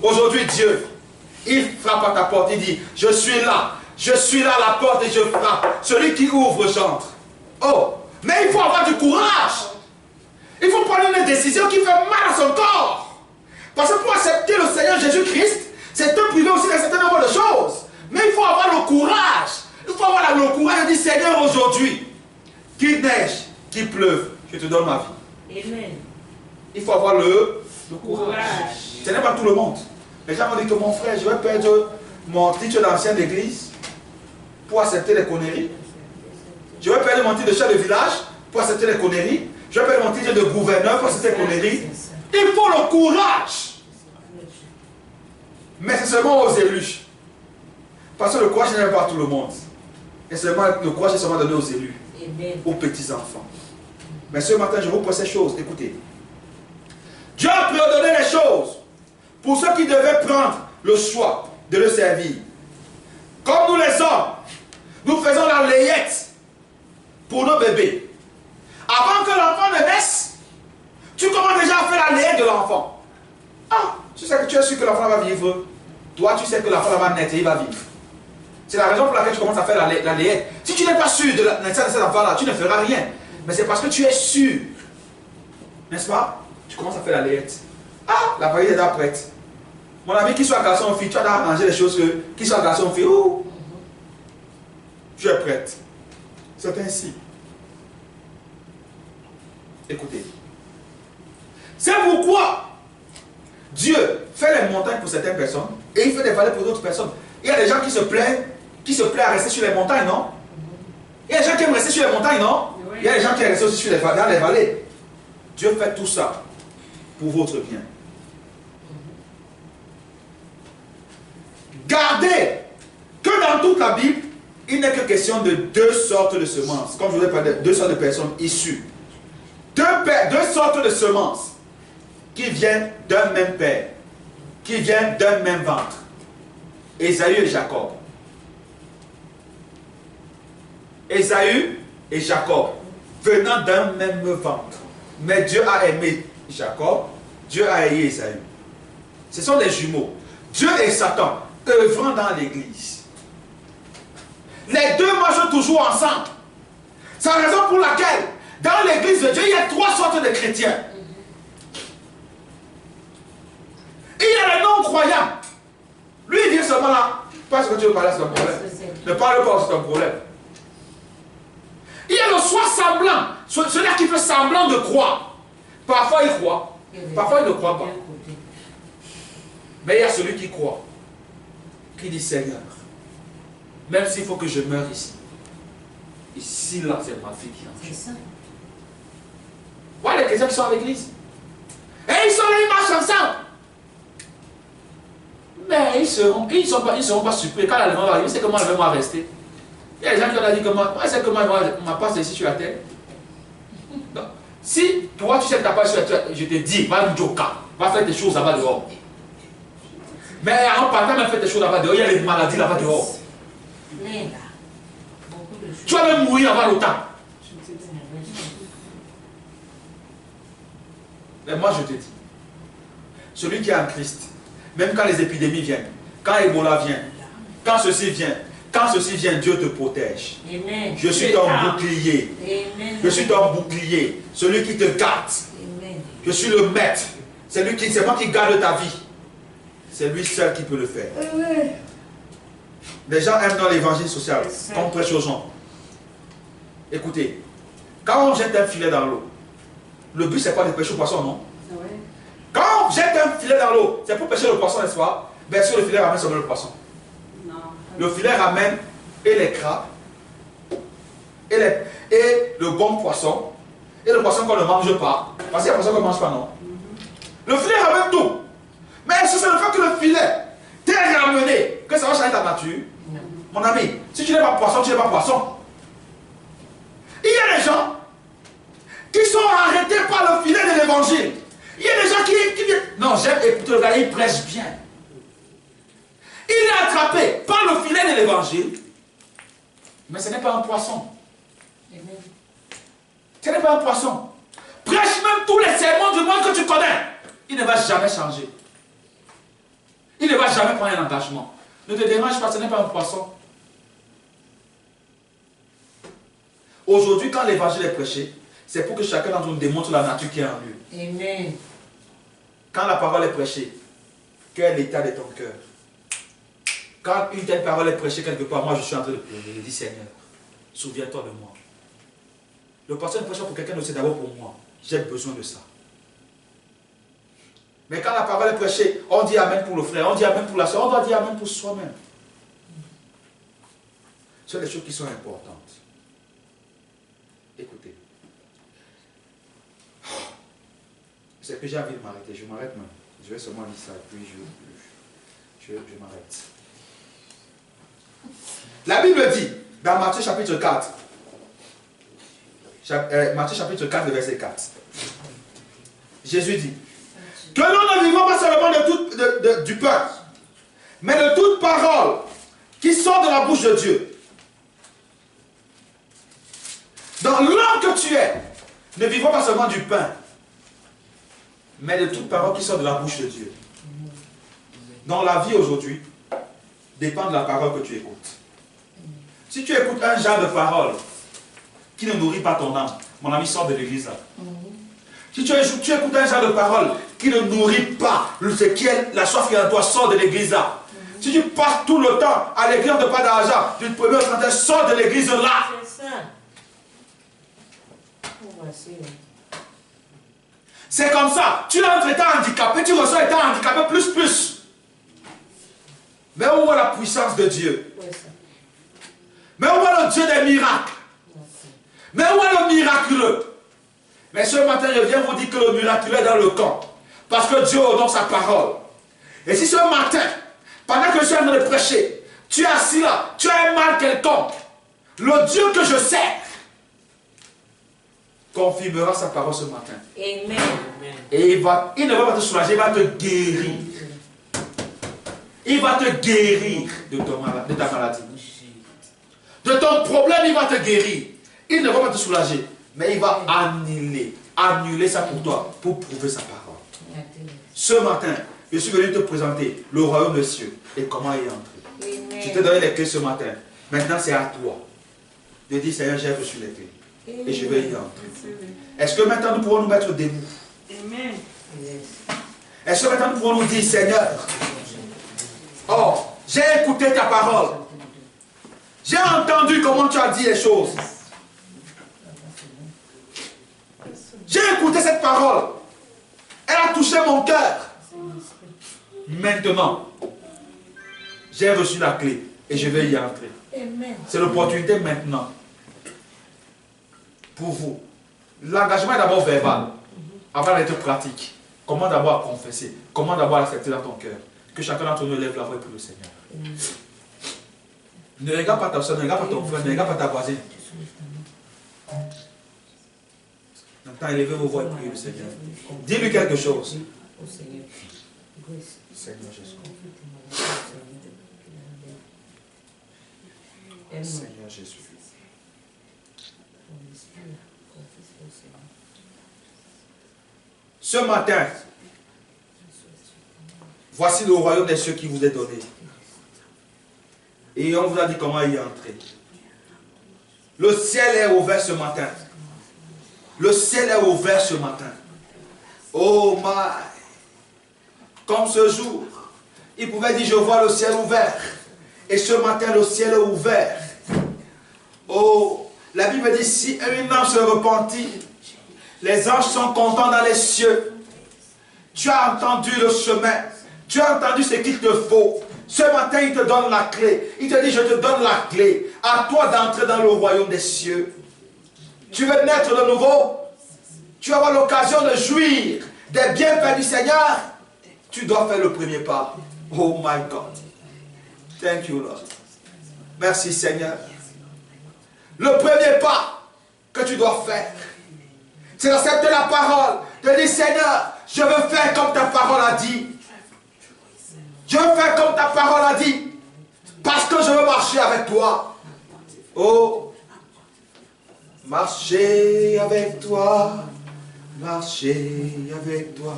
Aujourd'hui, Dieu, il frappe à ta porte, il dit, je suis là à la porte et je frappe. Celui qui ouvre, j'entre. Oh, mais il faut avoir du courage. Il faut prendre une décision qui fait mal à son corps. Parce que pour accepter le Seigneur Jésus-Christ, c'est te priver aussi d'un certain nombre de choses. Mais il faut avoir le courage. Il faut avoir le courage de dire, Seigneur, aujourd'hui, qu'il neige, qu'il pleuve, je te donne ma vie. Amen. Il faut avoir le courage. Ce n'est pas tout le monde. Les gens m'ont dit que mon frère, je vais perdre mon titre d'ancien d'église pour accepter les conneries. Je vais perdre mon titre de chef de village pour accepter les conneries. Je vais perdre mon titre de gouverneur pour accepter les conneries. Il faut le courage. Mais c'est seulement aux élus. Parce que le courage n'est pas à tout le monde. Et seulement, le courage est seulement donné aux élus. Aux petits-enfants. Mais ce matin, je vous pose ces choses. Écoutez. Dieu a préordonné les choses pour ceux qui devaient prendre le choix de le servir. Comme nous les hommes, nous faisons la layette pour nos bébés. Avant que l'enfant ne naisse, tu commences déjà à faire la layette de l'enfant. Ah, tu sais que tu es sûr que l'enfant va vivre. Toi, tu sais que l'enfant va naître et il va vivre. C'est la raison pour laquelle tu commences à faire la layette. Si tu n'es pas sûr de la naissance de cet enfant-là, tu ne feras rien. Mais c'est parce que tu es sûr. N'est-ce pas? Tu commences à faire la layette. Ah, la valise est déjà prête. Mon ami, qu'il soit garçon ou fille, tu as arrangé les choses que, qu'il soit garçon ou fille. Oh, tu es prête. C'est ainsi. Écoutez. C'est pourquoi Dieu fait les montagnes pour certaines personnes et il fait des vallées pour d'autres personnes. Il y a des gens qui se plaignent à rester sur les montagnes, non? Il y a des gens qui aiment rester sur les montagnes, non? Oui. Il y a des gens qui aiment rester aussi dans les vallées. Dieu fait tout ça pour votre bien. Gardez que dans toute la Bible, il n'est que question de deux sortes de semences. Comme je vous ai parlé, deux sortes de personnes issues. Deux sortes de semences qui viennent d'un même père, qui viennent d'un même ventre. Ésaü et Jacob. Ésaü et Jacob, venant d'un même ventre. Mais Dieu a aimé Jacob, Dieu a aimé Ésaü. Ce sont des jumeaux. Dieu et Satan œuvrant dans l'église. Les deux marchent toujours ensemble. C'est la raison pour laquelle, dans l'église de Dieu, il y a trois sortes de chrétiens. Il y a les non-croyants. Lui, il vient seulement là. Parce que tu veux parler, c'est un problème. Ne parle pas, c'est un problème. Il y a le soi semblant. Celui-là qui fait semblant de croire. Parfois, il croit. Parfois, il ne croit pas. Mais il y a celui qui croit. Qui dit, Seigneur, même s'il faut que je meure ici, Ici, là, c'est ma fille qui entre. C'est ça. Voilà les chrétiens qui sont à l'église. Et ils sont là, ils marchent ensemble. Mais ils ne seront pas surpris. Quand l'allemand va arriver, c'est comment l'allemand va rester. Il y a des gens qui ont dit comment, moi c'est comment ma passe ici sur la terre. Donc, si toi tu sais ta passe sur la terre, je te dis, va nous joker, va faire tes choses là-bas dehors. Mais en partant, même faire tes choses là-bas dehors, il y a les maladies là-bas dehors. Tu vas même mourir avant le temps. Mais moi je te dis, celui qui est en Christ, même quand les épidémies viennent, quand Ebola vient, quand ceci vient, Dieu te protège. Amen. Je suis ton bouclier. Amen. Je suis ton bouclier, celui qui te garde. Amen. Je suis le maître, c'est moi qui garde ta vie. C'est lui seul qui peut le faire. Amen. Les gens aiment dans l'évangile social, quand on prêche aux gens. Écoutez, quand on jette un filet dans l'eau, le but c'est pas de pêcher au poisson, non? Quand on jette un filet dans l'eau, c'est pour pêcher le poisson, n'est-ce pas? Bien sûr, le filet ramène seulement le poisson. Non. Le filet ramène et les crabes, et le bon poisson, et le poisson qu'on ne mange pas. Parce qu'il y a le poisson qu'on ne mange pas, non? Le filet ramène tout. Mais c'est le fait que le filet t'est ramené, que ça va changer ta nature. Non. Mon ami, si tu n'es pas poisson, tu n'es pas poisson. Il y a des gens qui sont arrêtés par le filet de l'évangile. Il y a des gens qui viennent. Non, j'aime écouter le gars, il prêche bien. Il est attrapé par le filet de l'évangile, mais ce n'est pas un poisson. Ce n'est pas un poisson. Prêche même tous les sermons du monde que tu connais. Il ne va jamais changer. Il ne va jamais prendre un engagement. Ne te dérange pas, ce n'est pas un poisson. Aujourd'hui, quand l'évangile est prêché, c'est pour que chacun d'entre nous démontre la nature qui est en lui. Amen. Quand la parole est prêchée, quel est l'état de ton cœur? Quand une telle parole est prêchée quelque part, moi je suis en train de pleurer, je dis Seigneur, souviens-toi de moi. Le pasteur ne prêche pas pour quelqu'un d'autre, c'est d'abord pour moi. J'ai besoin de ça. Mais quand la parole est prêchée, on dit Amen pour le frère, on dit Amen pour la soeur, on doit dire Amen pour soi-même. Ce sont les choses qui sont importantes. Écoutez. C'est que j'ai envie de m'arrêter. Je m'arrête maintenant. Je vais seulement lire ça et puis je m'arrête. La Bible dit, dans Matthieu chapitre 4, Matthieu chapitre 4, le verset 4, Jésus dit, que nous ne vivons pas seulement du pain, mais de toute parole qui sort de la bouche de Dieu. Dans l'homme que tu es, ne vivons pas seulement du pain, mais de toute parole qui sort de la bouche de Dieu. Dans la vie aujourd'hui, dépend de la parole que tu écoutes. Si tu écoutes un genre de parole qui ne nourrit pas ton âme, mon ami, sort de l'église là. Si tu écoutes un genre de parole qui ne nourrit pas la soif qui est en toi, sort de l'église là. Si tu passes tout le temps à l'église de pas d'argent, du premier au 31, sors de l'église là. C'est ça. C'est comme ça. Tu entres étant handicapé, tu ressors étant handicapé plus. Mais où est la puissance de Dieu? Mais où est le Dieu des miracles? Mais où est le miraculeux? Mais ce matin, je viens vous dire que le miraculeux est dans le camp. Parce que Dieu honore sa parole. Et si ce matin, pendant que je suis en train de prêcher, tu es assis là, tu as un mal quelconque, le Dieu que je sers confirmera sa parole ce matin. Amen. Et il ne va pas te soulager, il va te guérir. Il va te guérir de ta maladie. De ton problème, il va te guérir. Il ne va pas te soulager, mais il va annuler ça pour toi, pour prouver sa parole. Ce matin, je suis venu te présenter le royaume des cieux et comment il est entré. Amen. Je t'ai donné les clés ce matin. Maintenant, c'est à toi de dire, Seigneur, j'ai reçu les clés. Et je vais y entrer. Est-ce que maintenant nous pouvons nous mettre debout? Amen. Est-ce que maintenant nous pouvons nous dire, Seigneur, oh, j'ai écouté ta parole. J'ai entendu comment tu as dit les choses. J'ai écouté cette parole. Elle a touché mon cœur. Maintenant, j'ai reçu la clé et je vais y entrer. C'est l'opportunité maintenant pour vous. L'engagement est d'abord verbal, avant d'être pratique. Comment d'abord confesser? Comment d'abord accepter dans ton cœur? Que chacun d'entre nous lève la voix pour le Seigneur. Ne regarde pas ta soeur, ne regarde pas ton frère, ne regarde pas ta voisine. Maintenant, élevez vos voix et priez le Seigneur. Dis-lui quelque chose. Seigneur Jésus. Seigneur Jésus. Ce matin, voici le royaume des cieux qui vous est donné. Et on vous a dit comment y entrer. Le ciel est ouvert ce matin. Le ciel est ouvert ce matin. Oh my. Comme ce jour, il pouvait dire, je vois le ciel ouvert. Et ce matin, le ciel est ouvert. Oh, la Bible dit, si un ange se repentit, les anges sont contents dans les cieux. Tu as entendu le chemin. Tu as entendu ce qu'il te faut. Ce matin, il te donne la clé. Il te dit, je te donne la clé. À toi d'entrer dans le royaume des cieux. Tu veux naître de nouveau? Tu vas avoir l'occasion de jouir des bienfaits du Seigneur. Tu dois faire le premier pas. Oh my God. Thank you, Lord. Merci, Seigneur. Le premier pas que tu dois faire, c'est d'accepter la parole. De dire, Seigneur, je veux faire comme ta parole a dit. Je veux faire comme ta parole a dit. Parce que je veux marcher avec toi. Oh, marcher avec toi. Marcher avec toi.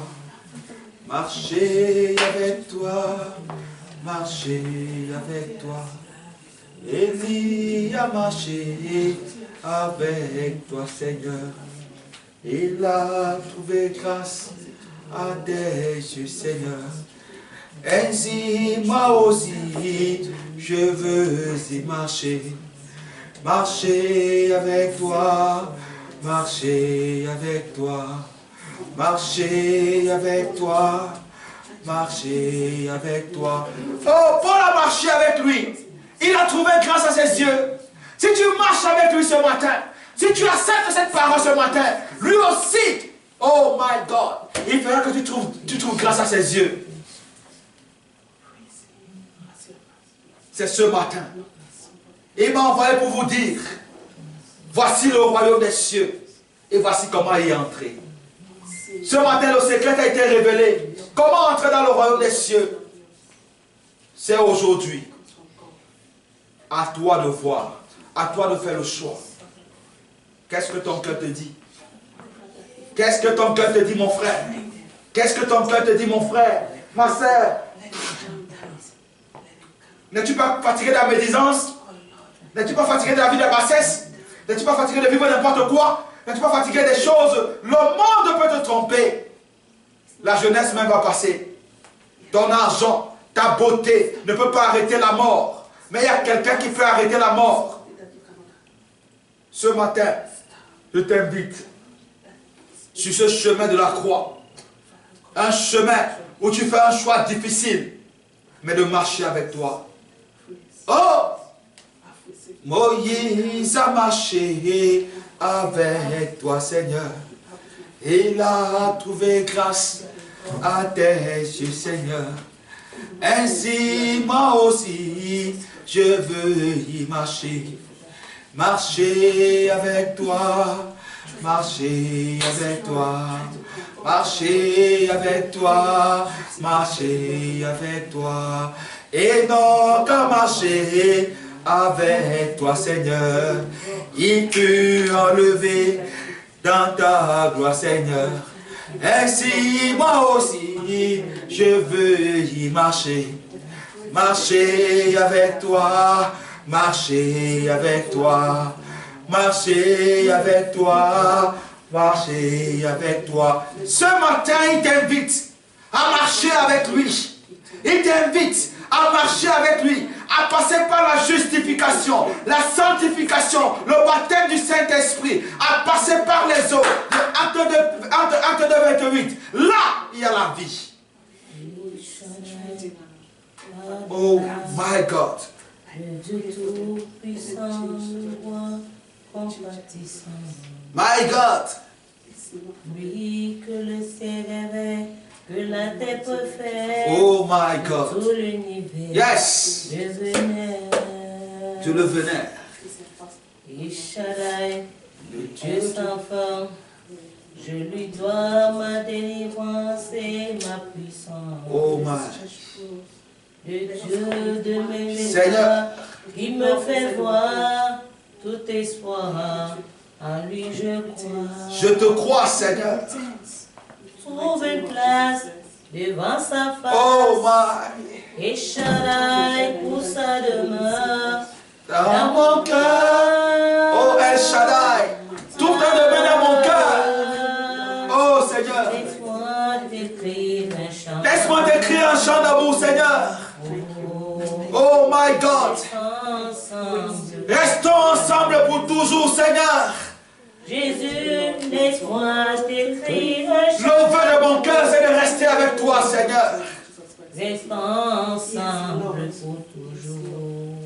Marcher avec toi. Marcher avec toi. Élie a marché avec toi, Seigneur. Il a trouvé grâce à tes yeux, Seigneur. Ainsi, moi aussi, je veux y marcher. Marcher avec toi, marcher avec toi, marcher avec toi, marcher avec toi. Oh, Paul a marché avec lui. Il a trouvé grâce à ses yeux. Si tu marches avec lui ce matin, si tu acceptes cette parole ce matin, lui aussi, oh my God, il fera que tu trouves grâce à ses yeux. C'est ce matin. Il m'a envoyé pour vous dire, voici le royaume des cieux et voici comment y entrer. Ce matin, le secret a été révélé. Comment entrer dans le royaume des cieux? C'est aujourd'hui. À toi de voir, à toi de faire le choix. Qu'est-ce que ton cœur te dit? Qu'est-ce que ton cœur te dit, mon frère? Qu'est-ce que ton cœur te dit, mon frère? Ma soeur? N'es-tu pas fatigué de la médisance? N'es-tu pas fatigué de la vie de bassesse? N'es-tu pas fatigué de vivre n'importe quoi? N'es-tu pas fatigué des choses? Le monde peut te tromper. La jeunesse même va passer. Ton argent, ta beauté ne peut pas arrêter la mort. Mais il y a quelqu'un qui peut arrêter la mort. Ce matin, je t'invite sur ce chemin de la croix. Un chemin où tu fais un choix difficile, mais de marcher avec toi. Oh! Moïse a marché avec toi, Seigneur. Il a trouvé grâce à tes yeux, Seigneur. Ainsi, moi aussi, je veux y marcher. Marcher avec toi, marcher avec toi, marcher avec toi, marcher avec toi. Et donc à marcher avec toi, Seigneur. Il peut enlever dans ta gloire, Seigneur. Ainsi, moi aussi, je veux y marcher. Marcher avec toi, marcher avec toi, marcher avec toi, marcher avec toi. Ce matin, il t'invite à marcher avec lui. Il t'invite à marcher avec lui, à passer par la justification, la sanctification, le baptême du Saint-Esprit, à passer par les eaux. Acte 2, 28. Là, il y a la vie. Oh my God. compatissant. My God. Lui que le ciel avait, que la terre parfaite, Oh my God. tout l'univers, Yes. Dieu Je le vénère. Et Shaddai, le Dieu sans forme, je lui dois ma délivrance et ma puissance. Oh my. Le Dieu de mes Seigneur, qui me fait voir tout espoir. En lui je crois. je te crois, Seigneur. Trouve une place devant sa face. Oh my. Et Shaddai pour sa demeure Dans mon cœur. Oh El Shaddai. Tout ta demeure dans mon cœur. Oh Seigneur. Laisse-moi t'écrire un chant d'amour, Seigneur. Oh my God. Restons ensemble pour toujours, Seigneur. Jésus, laisse-moi t'écrire un chant. Le vœu de mon cœur, c'est de rester avec toi, Seigneur. Restons ensemble pour toujours.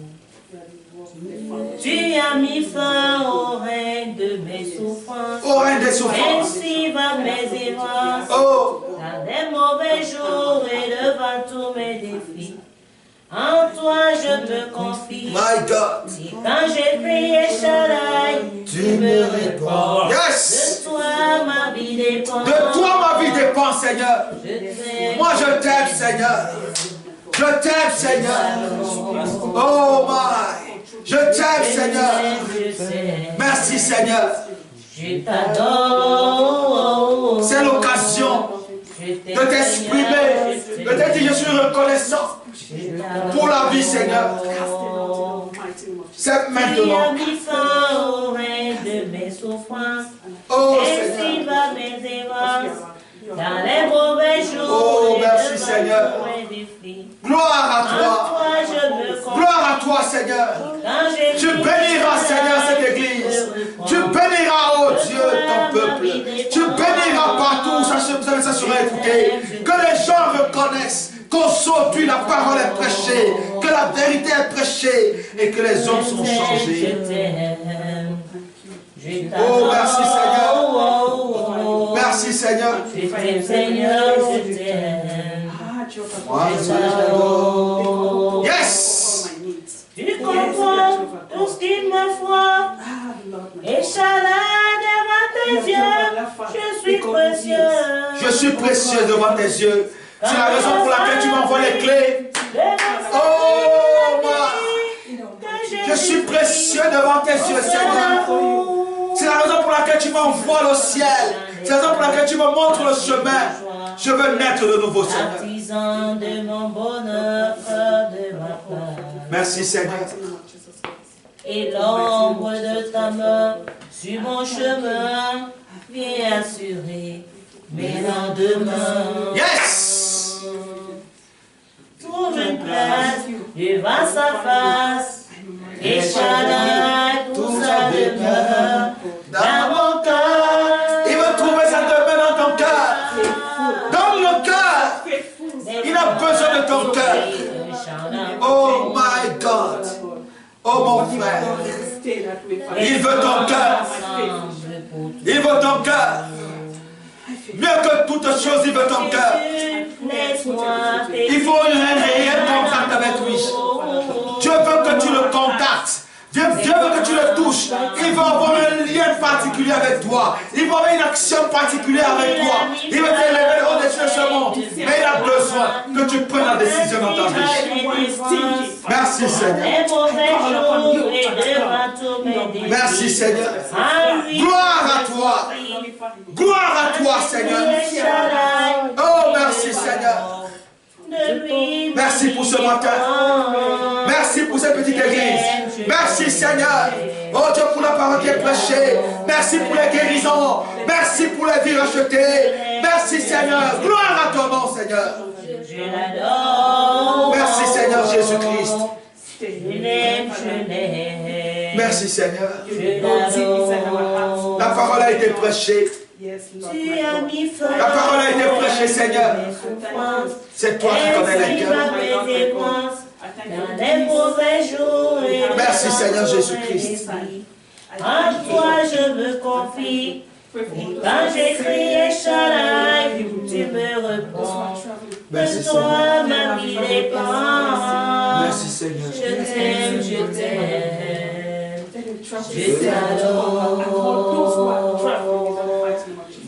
Tu as mis fin au règne de mes souffrances. Au règne des souffrances. Ainsi va mes errances. Oh. Dans des mauvais jours et devant tous mes défis. En toi je me confie. My God. Et quand j'ai prié Shaddai, tu me réponds. Yes. De toi ma vie dépend. De toi ma vie dépend, Seigneur. Moi je t'aime, Seigneur. Je t'aime, Seigneur. Oh my. Je t'aime, Seigneur. Merci, Seigneur. Je t'adore. C'est l'occasion de t'exprimer, de te dire je suis reconnaissant pour la vie, Seigneur. C'est maintenant. Tu as mis fin au règne de mes souffrances. Oh Ainsi Seigneur. va mes errances. Dans les mauvais jours. Oh, et merci, devant Seigneur. tous mes défis. Gloire à En toi. toi je me confie. Gloire à toi, Seigneur. Quand j'ai Tu béniras, Seigneur, cette église. Tu béniras, oh Dieu, ton peuple. Tu béniras partout, ça sera écouté. Que les gens reconnaissent qu'aujourd'hui la parole est prêchée, que la vérité est prêchée et que les hommes sont changés. Oh, merci, Seigneur. Merci, Seigneur. Je t'aime, Seigneur, je t'aime. Moi, je t'adore. Yes. Tu comprends tout ce qu'il me faut. Et Shaddai devant tes yeux, je suis précieux. Je suis précieux devant tes yeux. C'est la raison pour laquelle tu m'envoies les clés. Oh, moi. Je suis précieux devant tes yeux, Seigneur. C'est la raison pour laquelle tu m'envoies le ciel. C'est la raison pour laquelle tu me montres le chemin. Je veux naître de nouveau, Seigneur. Artisan de mon bonheur, de ma part. Merci, Seigneur. Et l'ombre de ta main sur mon chemin vient assurer mes lendemains. Yes. Trouve une place devant sa face. Et Shaddai pour sa demeure dans mon cœur. Il veut trouver sa demeure dans ton cœur. Dans le cœur. Il a besoin de ton cœur. Oh my God. Oh mon frère. Il veut ton cœur. Il veut ton cœur. Mieux que toute chose, il veut ton cœur. Il faut un réel contact avec lui. Dieu veut que tu le contactes. Dieu veut que tu le touches. Il veut avoir un lien particulier avec toi. Il veut avoir une action particulière avec toi. Il veut t'élever au-dessus de ce monde. Mais il a besoin que tu prennes la décision dans ta vie. Merci Seigneur. Merci Seigneur. Gloire à toi. Gloire à toi Seigneur. Oh merci Seigneur. Merci pour ce matin. Merci pour cette petite église. Merci Seigneur. Oh Dieu pour la parole qui est prêchée. Merci pour les guérisons. Merci pour les vies rachetées. Merci Seigneur. Gloire à ton nom Seigneur. Merci Seigneur Jésus-Christ. Merci Seigneur. La parole a été prêchée. La parole a été prêchée Seigneur. C'est toi qui connais les cœurs. Merci Seigneur Jésus-Christ. En toi je me confie. Et quand j'ai crié Shaddai, tu me réponds. De toi ma vie dépend. Merci Seigneur. Je t'aime, je t'aime. Je t'adore.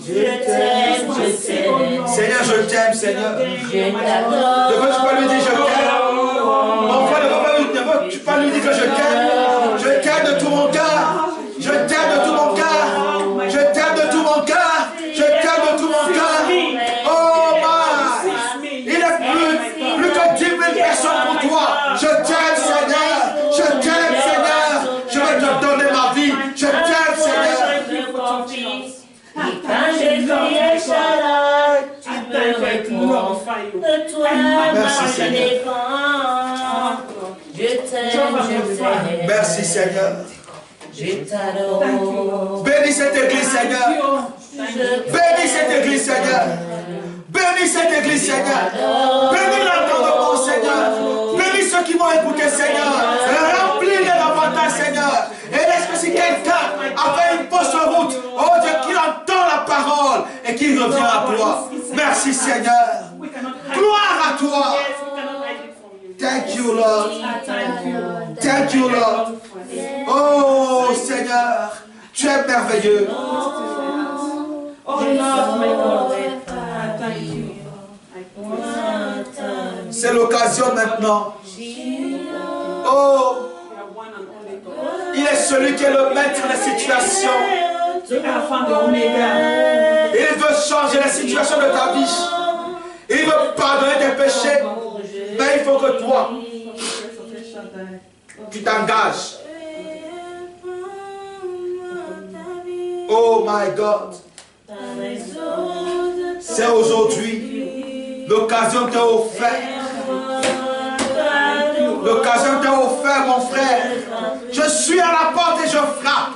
Je t'aime, je t'aime. Seigneur, je t'aime, Seigneur. Je t'adore. Ne veux-tu pas lui dire je t'aime? Mon frère, ne veux-tu pas lui dire que je t'aime? Je t'aime de tout mon cœur. Je t'aime de tout mon cœur. Je t'aime de tout mon cœur. Je t'aime de tout mon cœur. Oh my! Il est plus que 10 000 personnes pour toi. Je t'aime, Seigneur. Je t'aime, Seigneur. Je vais te donner ma vie. Je t'aime, Seigneur. Quand j'ai crié Shaddai, tu me réponds. De toi, ma vie dépend. Je t'aime, je t'aime. Merci, Seigneur. Je t'adore. Bénis cette église, Seigneur. Bénis cette église, Seigneur. Bénis cette église, Seigneur. Bénis l'entendement, Seigneur. Bénis ceux qui vont écouter, Seigneur. Remplis-les davantage, Seigneur. Et laisse que si quelqu'un a fait une fausse route, oh Dieu, qu'il entend la parole et qu'il revient à toi. Merci, Seigneur. Gloire à toi. Thank you, Lord. Thank you, Lord. Oh, Seigneur, tu es merveilleux. C'est l'occasion maintenant. Oh, il est celui qui est le maître des situations. Il veut changer la situation de ta vie. Il veut pardonner tes péchés. Mais il faut que toi, tu t'engages. Oh my God. C'est aujourd'hui. L'occasion t'est offerte. L'occasion t'est offerte, mon frère. Je suis à la porte et je frappe.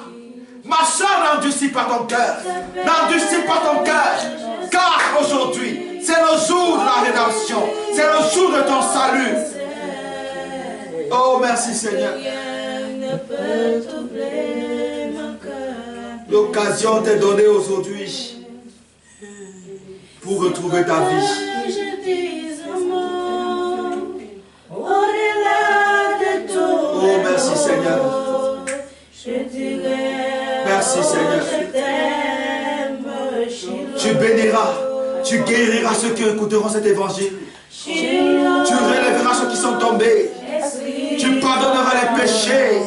Ma soeur, n'endurcis pas ton cœur. N'endurcis pas ton cœur. Car aujourd'hui, c'est le jour de la rédemption. C'est le jour de ton salut. Oh, merci Seigneur. L'occasion t'est donnée aujourd'hui pour retrouver ta vie. Oh, merci Seigneur. Merci Seigneur. Tu béniras, tu guériras ceux qui écouteront cet évangile. Tu relèveras ceux qui sont tombés. Tu pardonneras les péchés.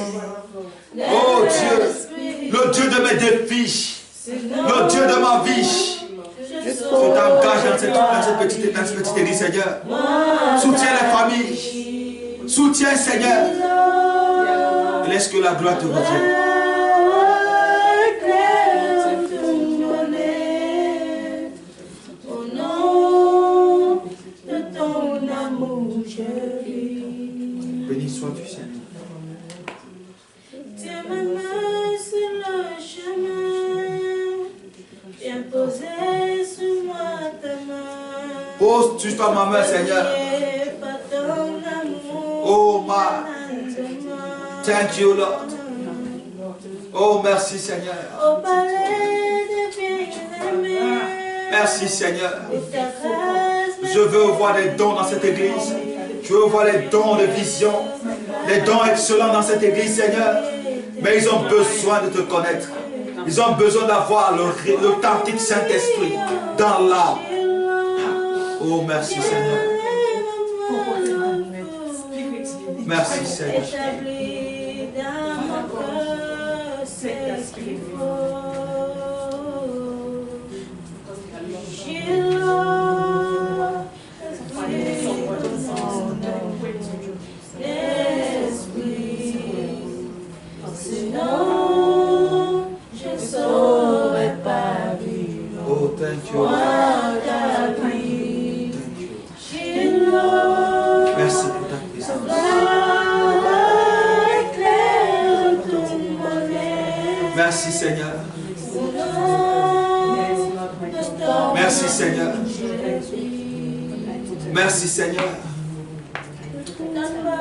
Oh Dieu, le Dieu de mes défis, le Dieu de ma vie. Je t'engage dans cette petite église, Seigneur. Soutiens les familles. Soutiens, Seigneur. Et laisse que la gloire te revienne. Béni sois-tu, Seigneur. Tiens ma main sur le chemin, viens poser sur moi ta main. Pose-toi ma main, Seigneur. Oh, ma. Thank you, Lord. Oh, merci, Seigneur. Au palais des bien-aimés. Merci, Seigneur. Je veux voir des dons dans cette église. Je veux voir les dons de vision, les dons excellents dans cette église, Seigneur. Mais ils ont besoin de te connaître. Ils ont besoin d'avoir l'authentique Saint-Esprit dans l'âme. Oh, merci, Seigneur. Merci, Seigneur. Oh, thank you. Merci pour ta présence. Merci Seigneur. Merci Seigneur. Merci Seigneur.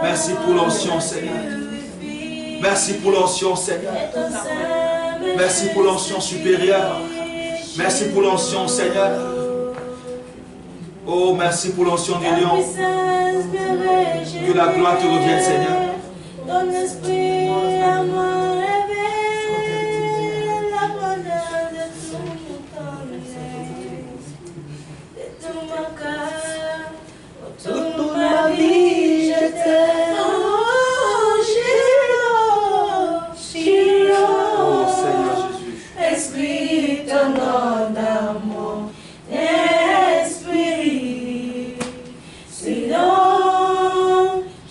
Merci pour l'onction Seigneur. Merci pour l'onction, Seigneur. Merci pour l'onction supérieure. Merci pour l'onction, Seigneur. Oh, merci pour l'onction du lion. Que la gloire te revienne, Seigneur. Ton esprit à moi révèle la bonheur de tout ton être, de tout mon cœur, pour toute ma vie, je t'aime. Oh, Shiloh, Oh, Seigneur Jésus. Esprit, ton nom d'amour, Esprit, sinon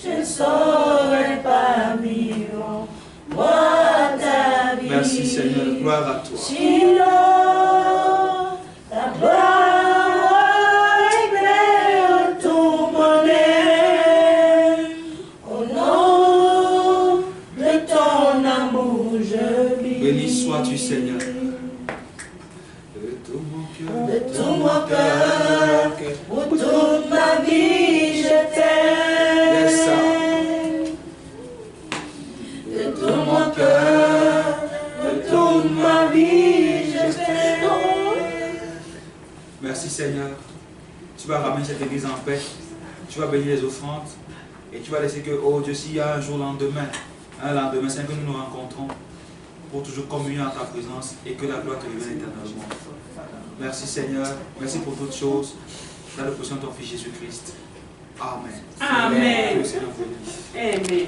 je ne saurais pas vivre, moi ta vie. Merci, Seigneur. Gloire à toi. Shiloh, ta gloire éclaire tout mon être. Au nom de ton amour, je vis. Béni sois-tu, Seigneur. De tout mon cœur, pour toute ma vie, je t'aime. De tout mon cœur, pour toute ma vie, je t'aime. Merci, Seigneur. Tu vas ramener cette église en paix. Tu vas bénir les offrandes. Et tu vas laisser que, oh Dieu, s'il y a un jour lendemain, c'est que nous nous rencontrons pour toujours communier en ta présence et que la gloire te revienne éternellement. Merci, Seigneur. Merci pour toutes choses. Dans le précieux de ton Fils Jésus-Christ. Amen. Amen. Que le Seigneur vous bénisse. Amen.